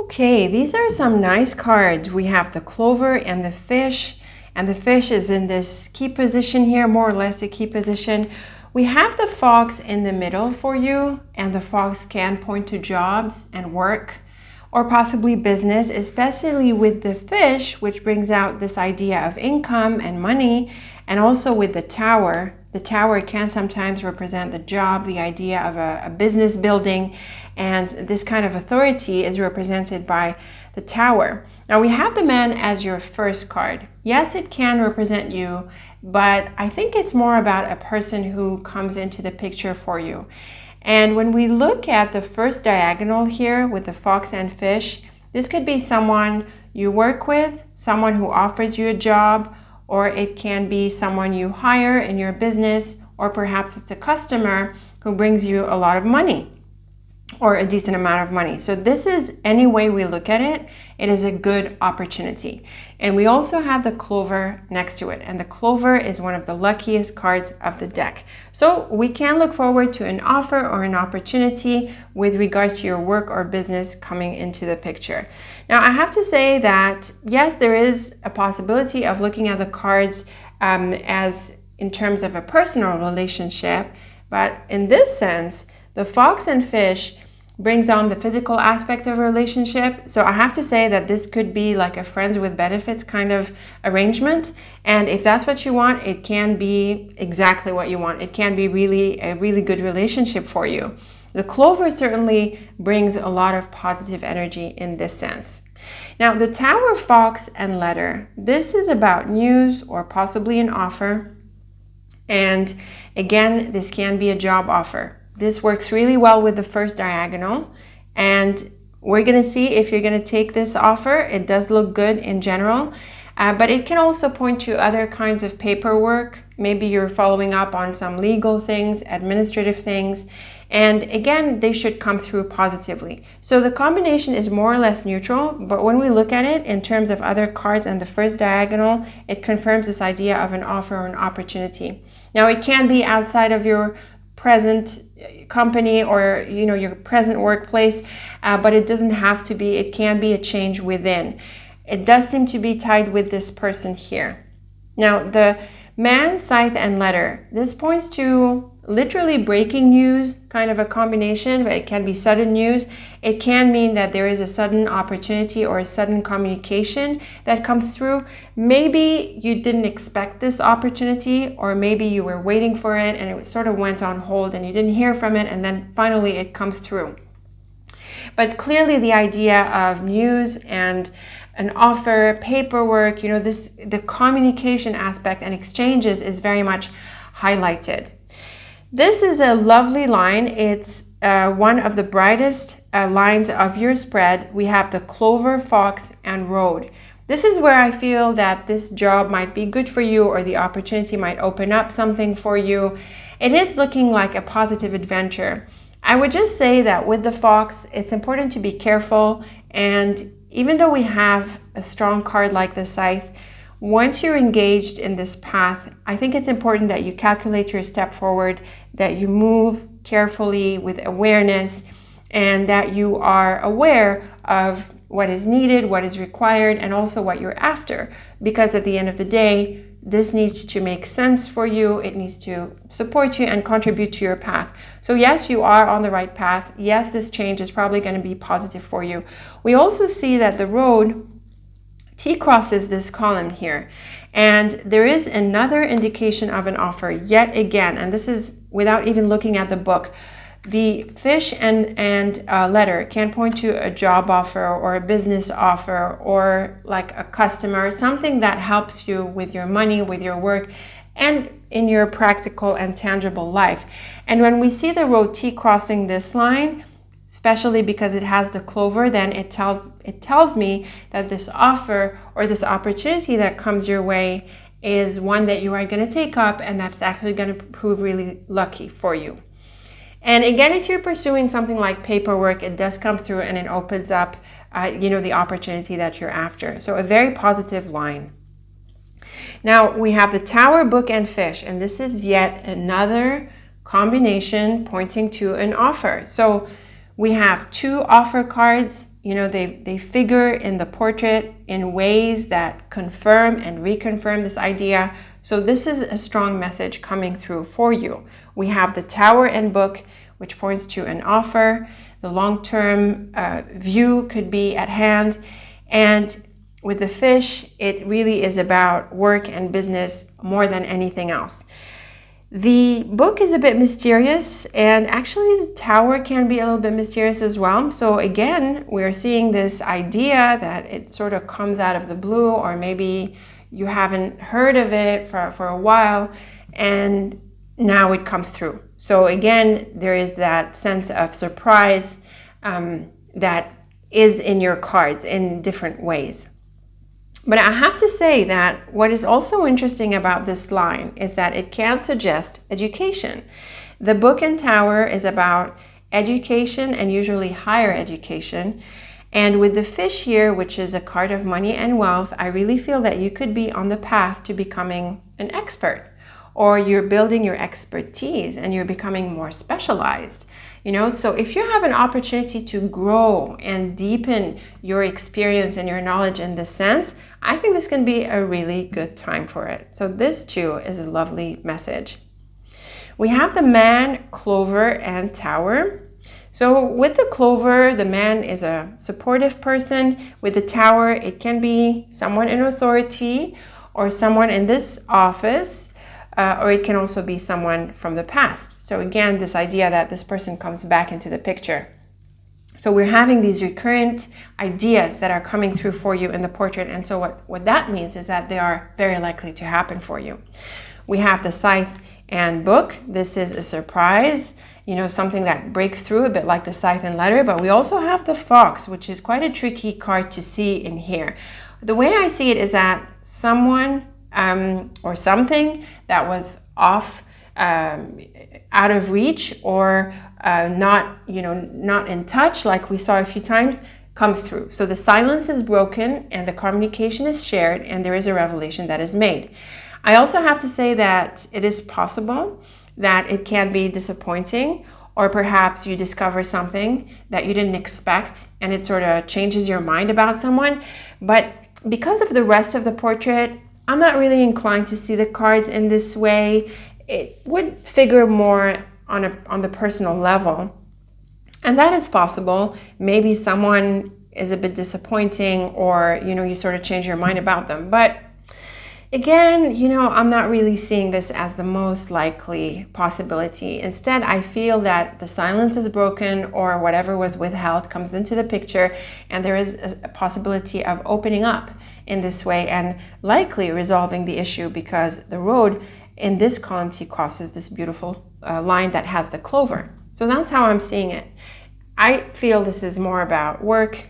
Okay, these are some nice cards. We have the Clover and the Fish, and the Fish is in this key position here, more or less a key position. We have the Fox in the middle for you, and the Fox can point to jobs and work, or possibly business, especially with the Fish, which brings out this idea of income and money, and also with the Tower. The Tower can sometimes represent the job, the idea of a business building, and this kind of authority is represented by the Tower. Now we have the Man as your first card. Yes, it can represent you, but I think it's more about a person who comes into the picture for you. And when we look at the first diagonal here with the Fox and Fish, this could be someone you work with, someone who offers you a job, or it can be someone you hire in your business, or perhaps it's a customer who brings you a lot of money or a decent amount of money. So this is, any way we look at it, it is a good opportunity. And we also have the Clover next to it, and the Clover is one of the luckiest cards of the deck. So we can look forward to an offer or an opportunity with regards to your work or business coming into the picture. Now I have to say that yes, there is a possibility of looking at the cards as in terms of a personal relationship, but in this sense, the Fox and Fish brings on the physical aspect of a relationship. So I have to say that this could be like a friends with benefits kind of arrangement. And if that's what you want, it can be exactly what you want. It can be really a really good relationship for you. The Clover certainly brings a lot of positive energy in this sense. Now the Tower, Fox, and Letter, this is about news or possibly an offer. And again, this can be a job offer. This works really well with the first diagonal, and we're going to see if you're going to take this offer. It does look good in general, but it can also point to other kinds of paperwork. Maybe you're following up on some legal things, administrative things, and again, they should come through positively. So the combination is more or less neutral, but when we look at it in terms of other cards and the first diagonal, it confirms this idea of an offer or an opportunity. Now, it can be outside of your present company or your present workplace, but it doesn't have to be. It can be a change within. It does seem to be tied with this person here. Now, the man, scythe, and letter. This points to literally breaking news, kind of a combination, but it can be sudden news. It can mean that there is a sudden opportunity or a sudden communication that comes through. Maybe you didn't expect this opportunity, or maybe you were waiting for it and it sort of went on hold and you didn't hear from it, and then finally it comes through. But clearly the idea of news and an offer, paperwork, the communication aspect and exchanges is very much highlighted. This is a lovely line. It's one of the brightest lines of your spread. We have the clover, fox, and road. This is where I feel that this job might be good for you, or the opportunity might open up something for you. It is looking like a positive adventure. I would just say that with the fox, it's important to be careful, and even though we have a strong card like the scythe, once you're engaged in this path, I think it's important that you calculate your step forward, that you move carefully with awareness, and that you are aware of what is needed, what is required, and also what you're after. Because at the end of the day, this needs to make sense for you. It needs to support you and contribute to your path. So yes, you are on the right path. Yes, this change is probably going to be positive for you. We also see that the road T-crosses this column here. And there is another indication of an offer yet again. And this is without even looking at the book. The fish and letter can point to a job offer or a business offer or like a customer, something that helps you with your money, with your work, and in your practical and tangible life. And when we see the road T crossing this line, especially because it has the clover, then it tells me that this offer or this opportunity that comes your way is one that you are going to take up, and that's actually going to prove really lucky for you. And again, if you're pursuing something like paperwork, it does come through and it opens up, the opportunity that you're after. So a very positive line. Now we have the tower, book, and fish, and this is yet another combination pointing to an offer. So we have two offer cards. They figure in the portrait in ways that confirm and reconfirm this idea. So this is a strong message coming through for you. We have the tower and book, which points to an offer. The long-term view could be at hand. And with the fish, it really is about work and business more than anything else. The book is a bit mysterious, and actually the tower can be a little bit mysterious as well. So again, we're seeing this idea that it sort of comes out of the blue, or maybe you haven't heard of it for a while, and now it comes through. So again, there is that sense of surprise that is in your cards in different ways. But I have to say that what is also interesting about this line is that it can suggest education. The book and tower is about education, and usually higher education. And with the fish here, which is a card of money and wealth, I really feel that you could be on the path to becoming an expert, or you're building your expertise and you're becoming more specialized. So if you have an opportunity to grow and deepen your experience and your knowledge in this sense, I think this can be a really good time for it. So this too is a lovely message. We have the man, clover, and tower. So with the clover, the man is a supportive person. With the tower, it can be someone in authority or someone in this office. Or it can also be someone from the past. So again, this idea that this person comes back into the picture. So we're having these recurrent ideas that are coming through for you in the portrait. And so what that means is that they are very likely to happen for you. We have the scythe and book. This is a surprise, something that breaks through a bit like the scythe and letter. But we also have the fox, which is quite a tricky card to see in here. The way I see it is that someone or something that was off, out of reach, or not in touch, like we saw a few times, comes through. So the silence is broken and the communication is shared, and there is a revelation that is made. I also have to say that it is possible that it can be disappointing, or perhaps you discover something that you didn't expect and it sort of changes your mind about someone. But because of the rest of the portrait, I'm not really inclined to see the cards in this way. It would figure more on the personal level. And that is possible. Maybe someone is a bit disappointing, or, you sort of change your mind about them. But again, I'm not really seeing this as the most likely possibility. Instead, I feel that the silence is broken, or whatever was withheld comes into the picture, and there is a possibility of opening up in this way and likely resolving the issue, because the road in this column T crosses this beautiful line that has the clover. So that's how I'm seeing it. I feel this is more about work,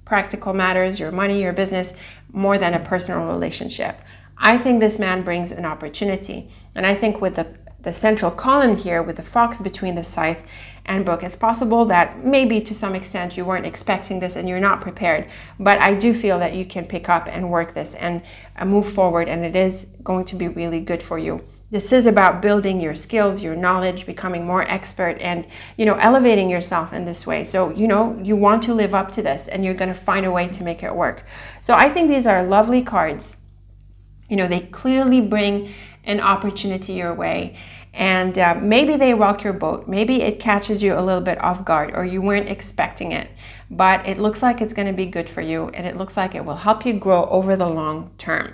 practical matters, your money, your business, more than a personal relationship. I think this man brings an opportunity. And I think with the central column here, with the fox between the scythe and book, it's possible that maybe to some extent you weren't expecting this and you're not prepared. But I do feel that you can pick up and work this and move forward, and it is going to be really good for you. This is about building your skills, your knowledge, becoming more expert, and, elevating yourself in this way. So, you want to live up to this, and you're going to find a way to make it work. So I think these are lovely cards. They clearly bring an opportunity your way, and maybe they rock your boat. Maybe it catches you a little bit off guard, or you weren't expecting it, but it looks like it's going to be good for you, and it looks like it will help you grow over the long term.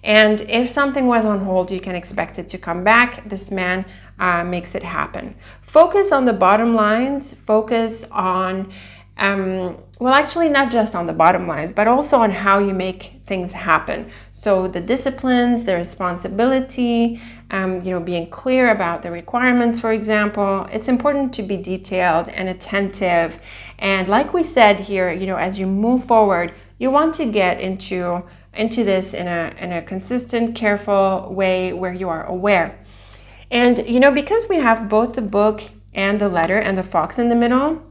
And if something was on hold, you can expect it to come back. This man makes it happen. Focus on the bottom lines. Focus on, well, actually not just on the bottom lines, but also on how you make things happen. So the disciplines, the responsibility, being clear about the requirements, for example. It's important to be detailed and attentive. And like we said here, as you move forward, you want to get into this in a consistent, careful way where you are aware. And, because we have both the book and the letter and the fox in the middle,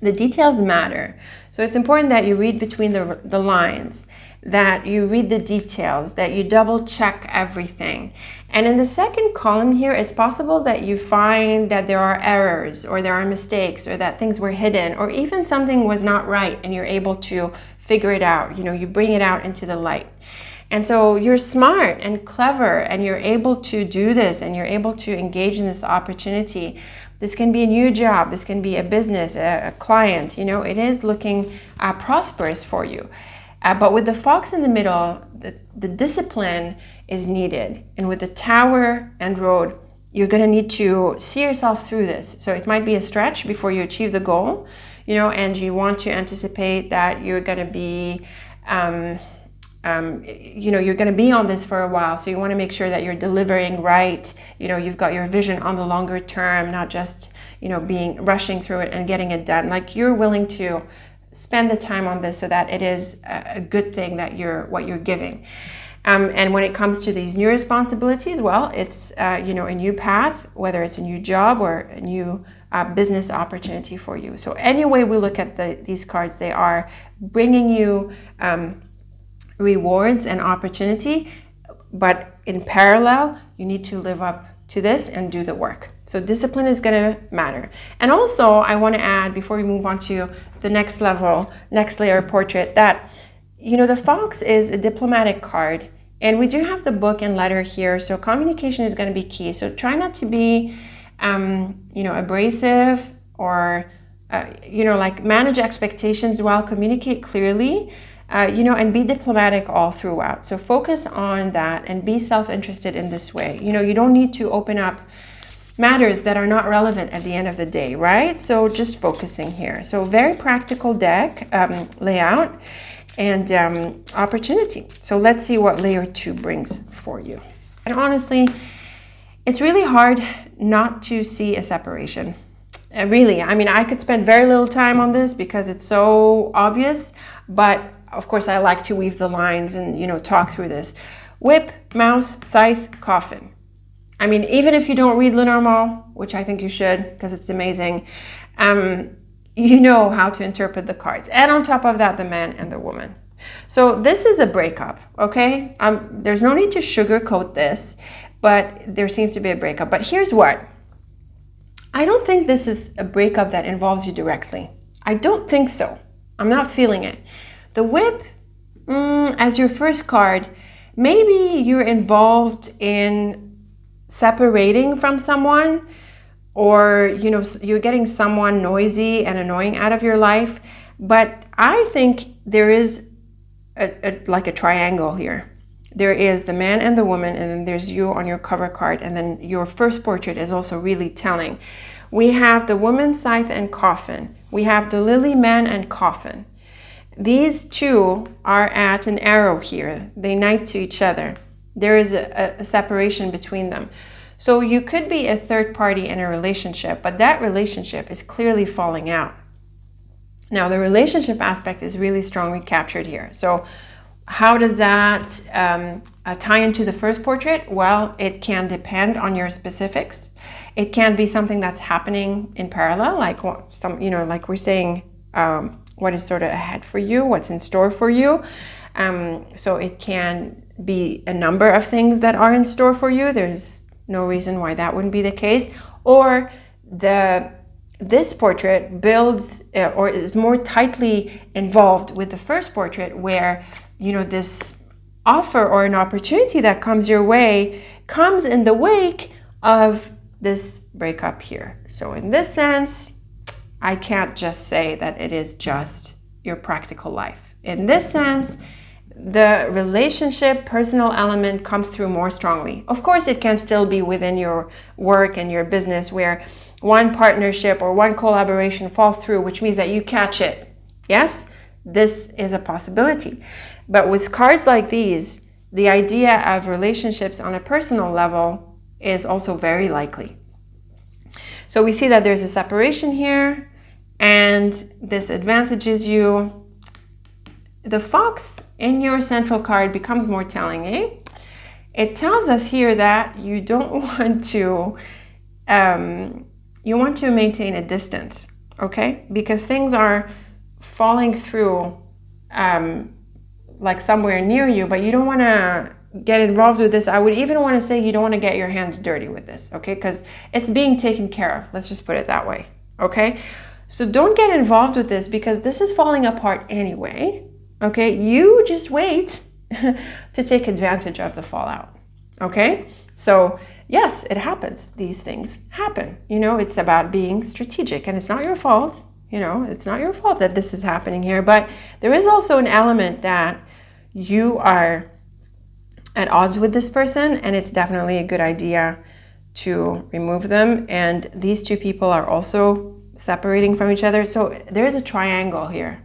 the details matter. So it's important that you read between the lines, that you read the details, that you double check everything. And in the second column here, it's possible that you find that there are errors, or there are mistakes, or that things were hidden, or even something was not right, and you're able to figure it out. You bring it out into the light. And so you're smart and clever, and you're able to do this, and you're able to engage in this opportunity. This can be a new job. This can be a business, a client. It is looking prosperous for you. But with the fox in the middle, the discipline is needed. And with the tower and road, you're going to need to see yourself through this. So it might be a stretch before you achieve the goal, and you want to anticipate that you're going to be, you're going to be on this for a while. So you want to make sure that you're delivering right. You've got your vision on the longer term, not just, rushing through it and getting it done. Like, you're willing to spend the time on this so that it is a good thing that what you're giving. And when it comes to these new responsibilities, well, it's, a new path, whether it's a new job or a new business opportunity for you. So any way we look at these cards, they are bringing you rewards and opportunity, but in parallel, you need to live up to this and do the work. So discipline is going to matter. And also, I want to add, before we move on to the next layer portrait, that the fox is a diplomatic card, and we do have the book and letter here, so communication is going to be key. So try not to be abrasive, or manage expectations well, communicate clearly, and be diplomatic all throughout. So focus on that and be self-interested in this way. You don't need to open up matters that are not relevant at the end of the day, right? So just focusing here. So very practical deck layout and opportunity. So let's see what layer 2 brings for you. And honestly, it's really hard not to see a separation. Really, I could spend very little time on this because it's so obvious, but of course I like to weave the lines and, talk through this. Whip, mouse, scythe, coffin. Even if you don't read Lenormand, which I think you should because it's amazing, you know how to interpret the cards. And on top of that, the man and the woman. So this is a breakup, okay? There's no need to sugarcoat this. but there seems to be a breakup. But here's what. I don't think this is a breakup that involves you directly. I don't think so. I'm not feeling it. The Whip, as your first card, maybe you're involved in separating from someone, or you're getting someone noisy and annoying out of your life. But I think there is like a triangle here. There is the man and the woman, and then there's you on your cover card, and then your first portrait is also really telling. We have the woman, scythe, and coffin. We have the lily, man, and coffin. These two are at an arrow here. They knight to each other. There is a separation between them. So you could be a third party in a relationship, but that relationship is clearly falling out. Now, the relationship aspect is really strongly captured here. So how does that tie into the first portrait? Well, it can depend on your specifics. It can be something that's happening in parallel, like like we're saying, what is sort of ahead for you, what's in store for you. So it can be a number of things that are in store for you. There's no reason why that wouldn't be the case. Or this portrait builds or is more tightly involved with the first portrait, where this offer or an opportunity that comes your way comes in the wake of this breakup here. So in this sense, I can't just say that it is just your practical life. In this sense, the relationship, personal element comes through more strongly. Of course, it can still be within your work and your business where one partnership or one collaboration falls through, which means that you catch it. Yes, this is a possibility. But with cards like these, the idea of relationships on a personal level is also very likely. So we see that there's a separation here, and this advantages you. The fox in your central card becomes more telling, eh? It tells us here that you don't want to, you want to maintain a distance, okay? Because things are falling through like somewhere near you, but you don't want to get involved with this. I would even want to say you don't want to get your hands dirty with this, okay? Because it's being taken care of. Let's just put it that way, okay? So don't get involved with this because this is falling apart anyway, okay? You just wait to take advantage of the fallout, okay? So yes, it happens. These things happen. It's about being strategic, and it's not your fault. It's not your fault that this is happening here, but there is also an element that you are at odds with this person, and it's definitely a good idea to remove them. And these two people are also separating from each other. So there's a triangle here.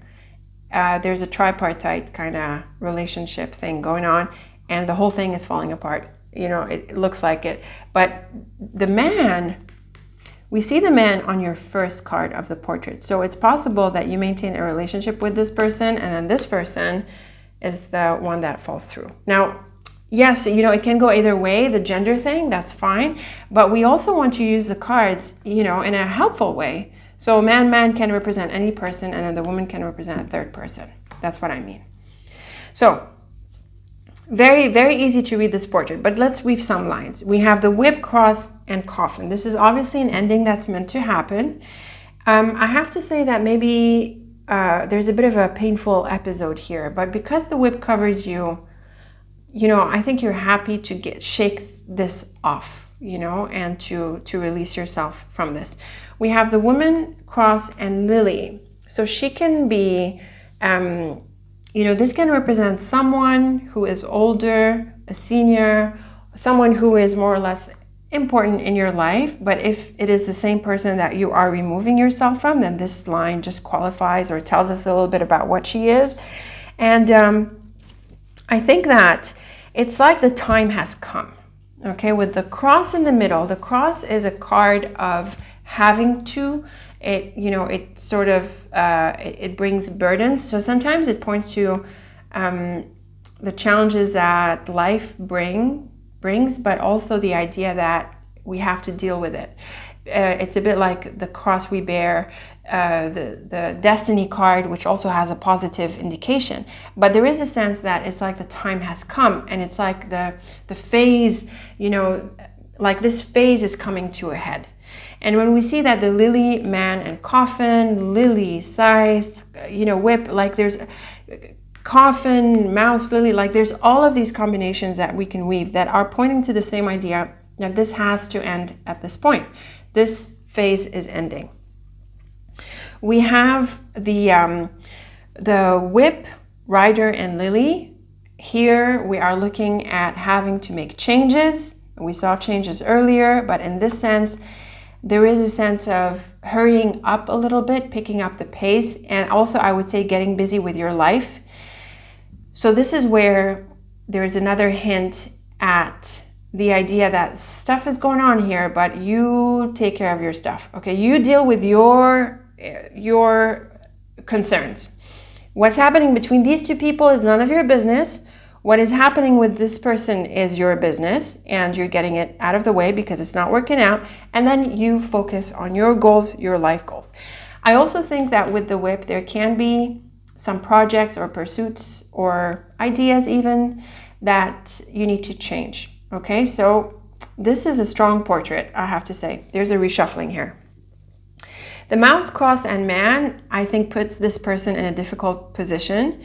There's a tripartite kind of relationship thing going on, and the whole thing is falling apart. It looks like it. But the man, we see the man on your first card of the portrait. So it's possible that you maintain a relationship with this person, and then this person is the one that falls through. Now, yes, it can go either way, the gender thing, that's fine. But we also want to use the cards, in a helpful way. So man can represent any person, and then the woman can represent a third person. That's what I mean. So very, very easy to read this portrait, but let's weave some lines. We have the whip, cross, and coffin. This is obviously an ending that's meant to happen. I have to say that maybe there's a bit of a painful episode here, but because the whip covers you, I think you're happy to shake this off, and to release yourself from this. We have the woman, cross, and lily. So she can be, this can represent someone who is older, a senior, someone who is more or less important in your life. But if it is the same person that you are removing yourself from, then this line just qualifies or tells us a little bit about what she is. And I think that it's like the time has come, okay? With the cross in the middle, the cross is a card of having to, it sort of, it brings burdens. So sometimes it points to the challenges that life brings, but also the idea that we have to deal with it. It's a bit like the cross we bear, the destiny card, which also has a positive indication. But there is a sense that it's like the time has come, and it's like the phase, you know, like this phase is coming to a head. And when we see that the lily, man, and coffin, lily, scythe, you know, whip, like there's coffin, mouse, lily, like there's all of these combinations that we can weave that are pointing to the same idea that this has to end at this point. This phase is ending. We have the whip, rider, and lily. Here we are looking at having to make changes. We saw changes earlier, but in this sense, there is a sense of hurrying up a little bit, picking up the pace, and also I would say getting busy with your life. So this is where there is another hint at the idea that stuff is going on here, but you take care of your stuff. Okay, you deal with your concerns. What's happening between these two people is none of your business. What is happening with this person is your business, and you're getting it out of the way because it's not working out. And then you focus on your goals, your life goals. I also think that with the whip, there can be some projects or pursuits or ideas even that you need to change. Okay, so this is a strong portrait, I have to say. There's a reshuffling here. The mouse, cross, and man, I think, puts this person in a difficult position.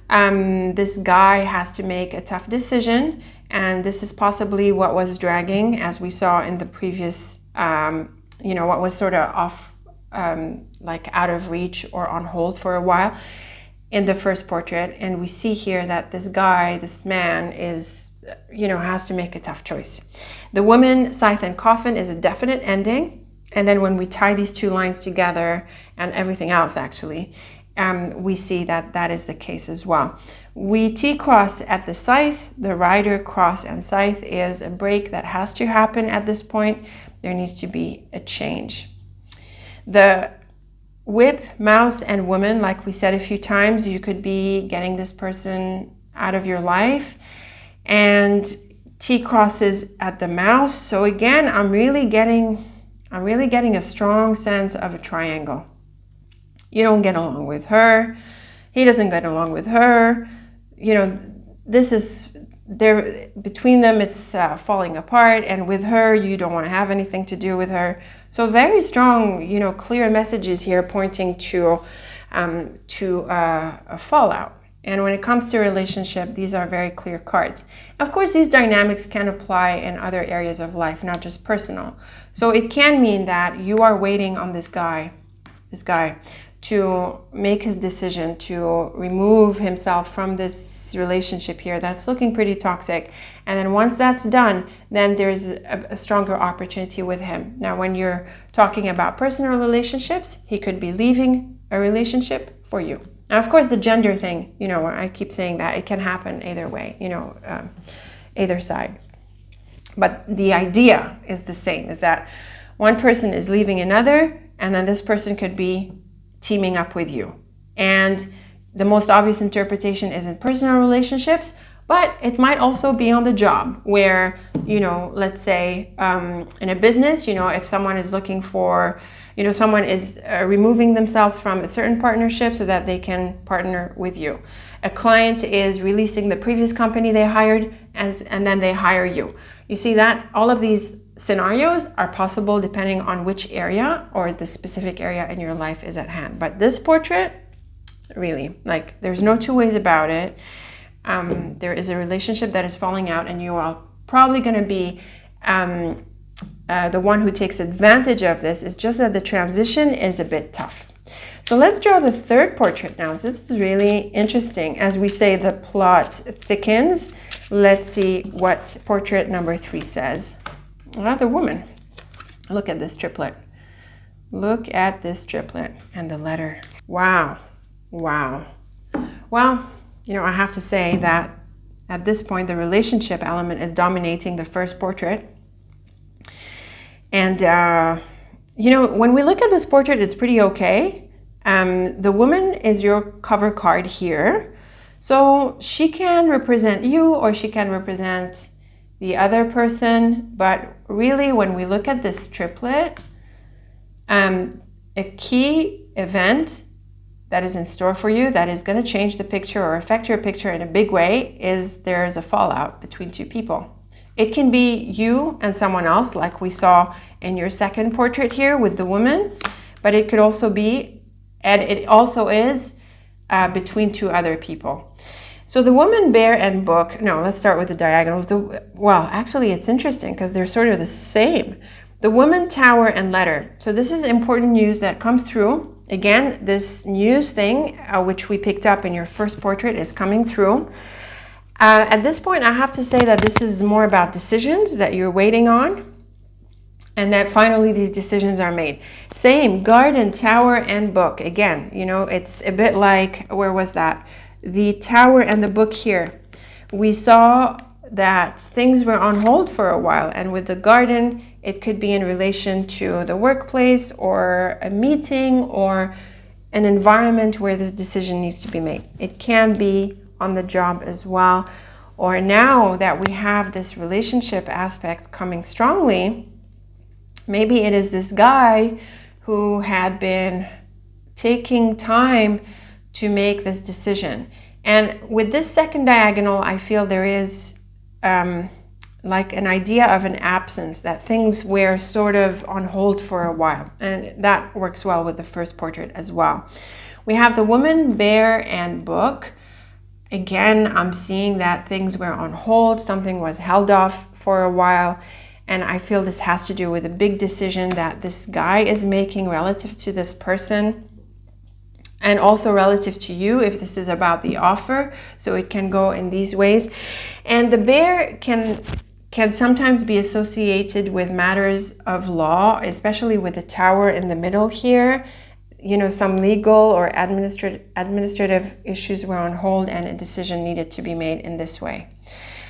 This guy has to make a tough decision, and this is possibly what was dragging, as we saw in the previous, you know, what was sort of off, like out of reach or on hold for a while in the first portrait. And we see here that this guy, this man, is, you know, has to make a tough choice. The woman, scythe, and coffin is a definite ending. And then when we tie these two lines together and everything else, actually, we see that that is the case as well. We T-cross at the scythe. The rider, cross, and scythe is a break that has to happen at this point. There needs to be a change. The whip, mouse, and woman, like we said a few times, you could be getting this person out of your life. And T-crosses at the mouse. So again, I'm really getting a strong sense of a triangle. You don't get along with her. He doesn't get along with her. You know, this is there between them. It's falling apart, and with her, you don't want to have anything to do with her. So very strong, you know, clear messages here pointing to a fallout. And when it comes to a relationship, these are very clear cards. Of course, these dynamics can apply in other areas of life, not just personal. So it can mean that you are waiting on this guy to make his decision to remove himself from this relationship here that's looking pretty toxic. And then once that's done, then there's a stronger opportunity with him. Now, when you're talking about personal relationships, he could be leaving a relationship for you. Now, of course, the gender thing, you know, I keep saying that it can happen either way, you know, either side. But the idea is the same, is that one person is leaving another, and then this person could be teaming up with you. And the most obvious interpretation is in personal relationships, but it might also be on the job where, you know, let's say in a business, you know, if someone is looking for, you know, someone is removing themselves from a certain partnership so that they can partner with you. A client is releasing the previous company they hired and then they hire you. You see that all of these scenarios are possible depending on which area or the specific area in your life is at hand. But this portrait, really, like, there's no two ways about it. There is a relationship that is falling out, and you are probably going to be the one who takes advantage of this. It's just that the transition is a bit tough. So let's draw the third portrait now. This is really interesting. As we say, the plot thickens. Let's see what portrait number 3 says. The woman. Look at this triplet. Look at this triplet and the letter. Wow. Wow. Well, you know, I have to say that at this point, the relationship element is dominating the first portrait. And, you know, when we look at this portrait, it's pretty okay. The woman is your cover card here. So she can represent you or she can represent the other person. But really, when we look at this triplet, A key event that is in store for you that is going to change the picture or affect your picture in a big way is there's a fallout between two people. It can be you and someone else, like we saw in your second portrait here with the woman, but it could also be, and it also is, between two other people. So the woman, bear, and book, no, let's start with the diagonals. Well, actually it's interesting because they're sort of the same. The woman, tower, and letter. So this is important news that comes through. Again, this news thing, which we picked up in your first portrait, is coming through. At this point, I have to say that this is more about decisions that you're waiting on, and that finally these decisions are made. Same, garden, tower, and book. Again, you know, it's a bit like, where was that? The tower and the book here. We saw that things were on hold for a while, and with the garden, it could be in relation to the workplace or a meeting or an environment where this decision needs to be made. It can be on the job as well. Or now that we have this relationship aspect coming strongly, maybe it is this guy who had been taking time to make this decision. And with this second diagonal, I feel there is like an idea of an absence, that things were sort of on hold for a while. And that works well with the first portrait as well. We have the woman, bear, and book. Again, I'm seeing that things were on hold, something was held off for a while, and I feel this has to do with a big decision that this guy is making relative to this person, and also relative to you if this is about the offer. So it can go in these ways. And the bear can sometimes be associated with matters of law, especially with the tower in the middle here. You know, some legal or administrative issues were on hold and a decision needed to be made in this way.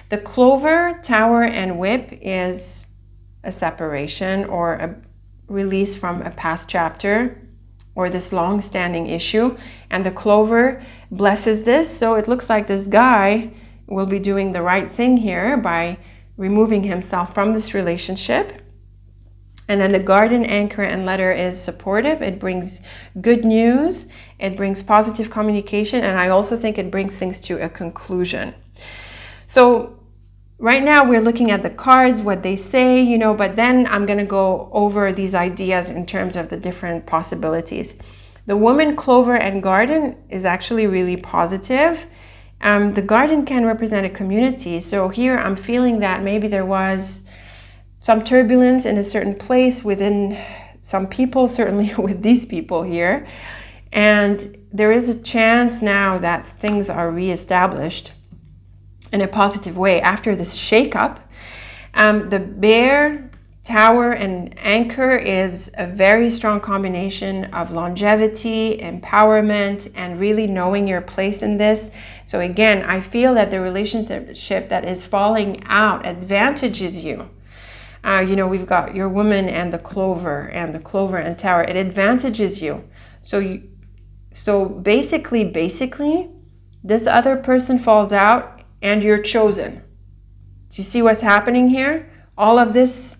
The clover, tower, and whip is a separation or a release from a past chapter or this long-standing issue. And the clover blesses this, so it looks like this guy will be doing the right thing here by removing himself from this relationship. And then the garden, anchor, and letter is supportive. It brings good news. It brings positive communication. And I also think it brings things to a conclusion. So right now we're looking at the cards, what they say, you know, but then I'm going to go over these ideas in terms of the different possibilities. The woman, clover, and garden is actually really positive. The garden can represent a community. So here I'm feeling that maybe there was some turbulence in a certain place within some people, certainly with these people here. And there is a chance now that things are reestablished in a positive way after this shakeup. The bear, tower, and anchor is a very strong combination of longevity, empowerment, and really knowing your place in this. So again, I feel that the relationship that is falling out advantages you. You know, we've got your woman and the clover and tower. It advantages you. So basically, this other person falls out and you're chosen. Do you see what's happening here? All of this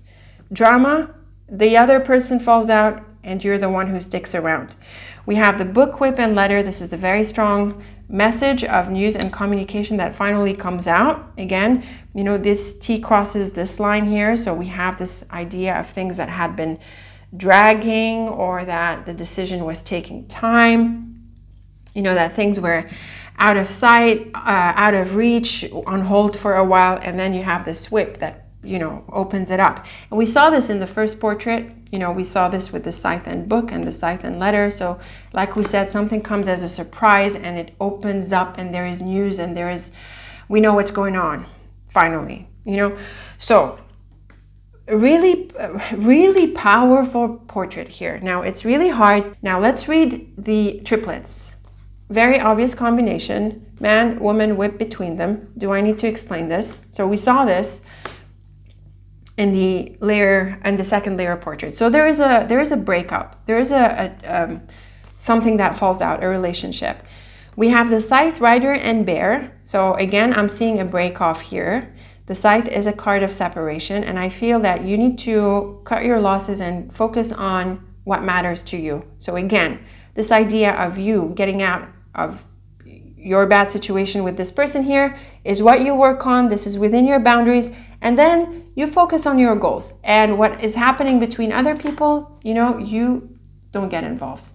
drama, the other person falls out and you're the one who sticks around. We have the book, whip, and letter. This is a very strong message of news and communication that finally comes out. Again, you know, this T crosses this line here, so we have this idea of things that had been dragging or that the decision was taking time, you know, that things were out of sight, out of reach, on hold for a while, and then you have this whip that, you know, opens it up. And we saw this in the first portrait. You know, we saw this with the scythe and book and the scythe and letter. So like we said, something comes as a surprise and it opens up and there is news and we know what's going on finally, you know. So really powerful portrait here. Now it's really hard. Now let's read the triplets. Very obvious combination, man, woman, whip between them. Do I need to explain this? So we saw this in the second layer portrait. So there is a breakup. There is something that falls out, a relationship. We have the scythe, rider, and bear. So again, I'm seeing a break off here. The scythe is a card of separation, and I feel that you need to cut your losses and focus on what matters to you. So again, this idea of you getting out of your bad situation with this person here is what you work on. This is within your boundaries. And then you focus on your goals. And what is happening between other people, you don't get involved.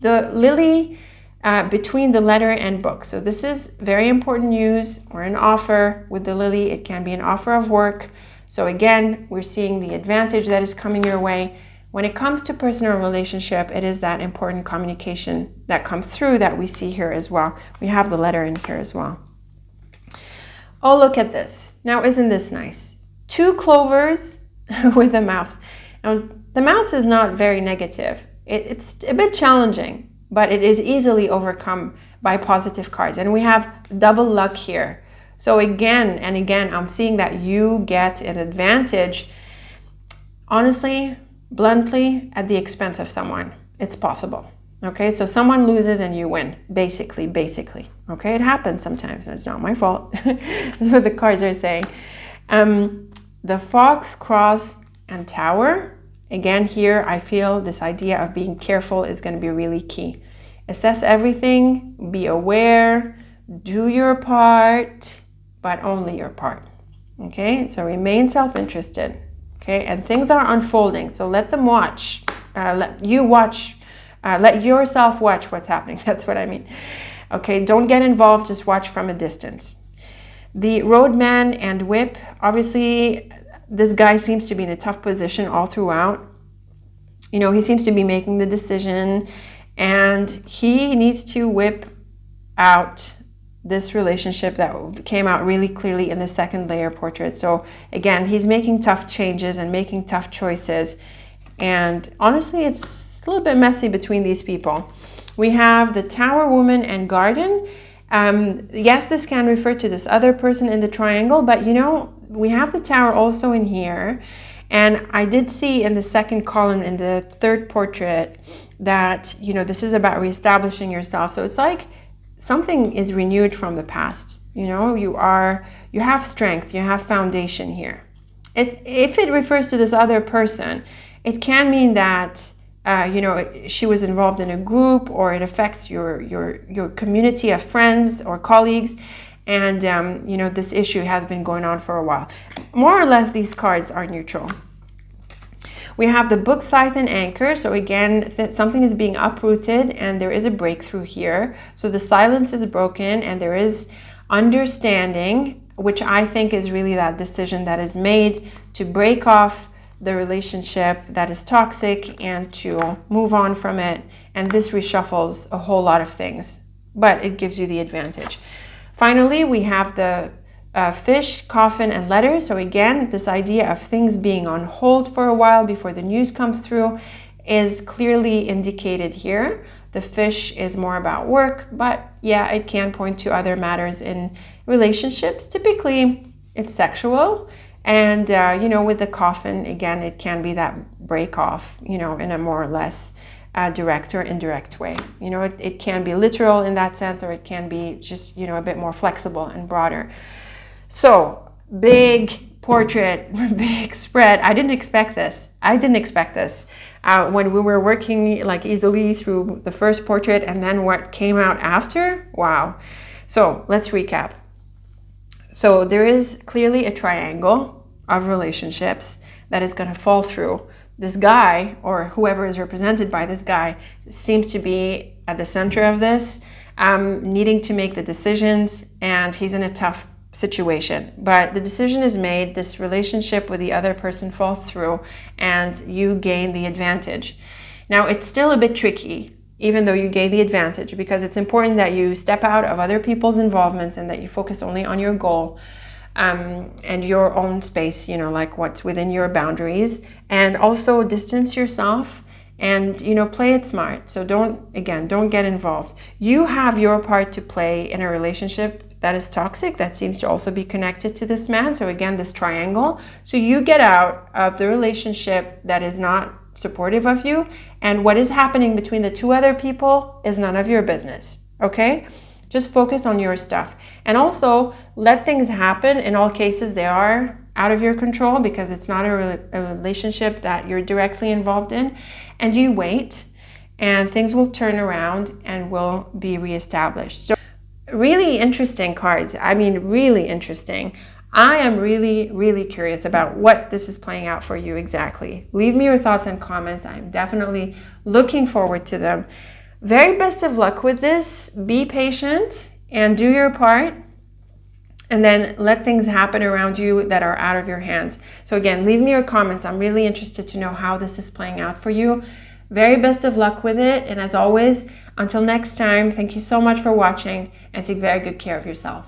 The lily between the letter and book. So this is very important news or an offer with the lily. It can be an offer of work. So again, we're seeing the advantage that is coming your way. When it comes to personal relationship, it is that important communication that comes through that we see here as well. We have the letter in here as well. Oh, look at this. Now, isn't this nice? 2 clovers with a mouse. Now, the mouse is not very negative. It's a bit challenging, but it is easily overcome by positive cards. And we have double luck here. So again and again, I'm seeing that you get an advantage, honestly, bluntly, at the expense of someone. It's possible. Okay, so someone loses and you win, basically. Okay, it happens sometimes. It's not my fault. That's what the cards are saying. The fox, cross, and tower. Again, here I feel this idea of being careful is going to be really key. Assess everything, be aware, do your part, but only your part. Okay, so remain self-interested. Okay, and things are unfolding, so let them watch. Let yourself watch what's happening. That's what I mean. Okay, don't get involved, just watch from a distance. The roadman and whip, obviously this guy seems to be in a tough position all throughout. He seems to be making the decision and he needs to whip out this relationship that came out really clearly in the second layer portrait. So again, he's making tough changes and making tough choices. And honestly, it's a little bit messy between these people. We have the Tower, Woman, and Garden. Yes, this can refer to this other person in the triangle, but we have the Tower also in here. And I did see in the second column in the third portrait that, this is about reestablishing yourself. So it's like something is renewed from the past. You have strength, you have foundation here. If it refers to this other person, it can mean that she was involved in a group, or it affects your community of friends or colleagues, and this issue has been going on for a while. More or less, these cards are neutral. We have the book, scythe, and anchor. So again, something is being uprooted and there is a breakthrough here. So the silence is broken and there is understanding, which I think is really that decision that is made to break off the relationship that is toxic and to move on from it. And this reshuffles a whole lot of things, but it gives you the advantage. Finally, we have the fish, coffin, and letter. So again, this idea of things being on hold for a while before the news comes through is clearly indicated here. The fish is more about work, but yeah, it can point to other matters in relationships. Typically, it's sexual. And, with the coffin, again, it can be that break off, in a more or less direct or indirect way. It can be literal in that sense, or it can be just, a bit more flexible and broader. So, big portrait, big spread. I didn't expect this. When we were working easily through the first portrait and then what came out after, wow. So, let's recap. So, there is clearly a triangle of relationships that is going to fall through. This guy, or whoever is represented by this guy, seems to be at the center of this, needing to make the decisions, and he's in a tough situation. But the decision is made, this relationship with the other person falls through, and you gain the advantage. Now, it's still a bit tricky, even though you gain the advantage, because it's important that you step out of other people's involvements and that you focus only on your goal. And your own space, like what's within your boundaries, and also distance yourself and, play it smart. So don't get involved. You have your part to play in a relationship that is toxic, that seems to also be connected to this man. So again, this triangle. So you get out of the relationship that is not supportive of you, and what is happening between the two other people is none of your business, okay? Just focus on your stuff. And also, let things happen. In all cases, they are out of your control because it's not a relationship that you're directly involved in, and you wait, and things will turn around and will be reestablished. So really interesting cards. I mean, really interesting. I am really curious about what this is playing out for you exactly. Leave me your thoughts and comments. I'm definitely looking forward to them. Very best of luck with this. Be patient and do your part, and then let things happen around you that are out of your hands. So again, leave me your comments. I'm really interested to know how this is playing out for you. Very best of luck with it. And as always, until next time, thank you so much for watching, and take very good care of yourself.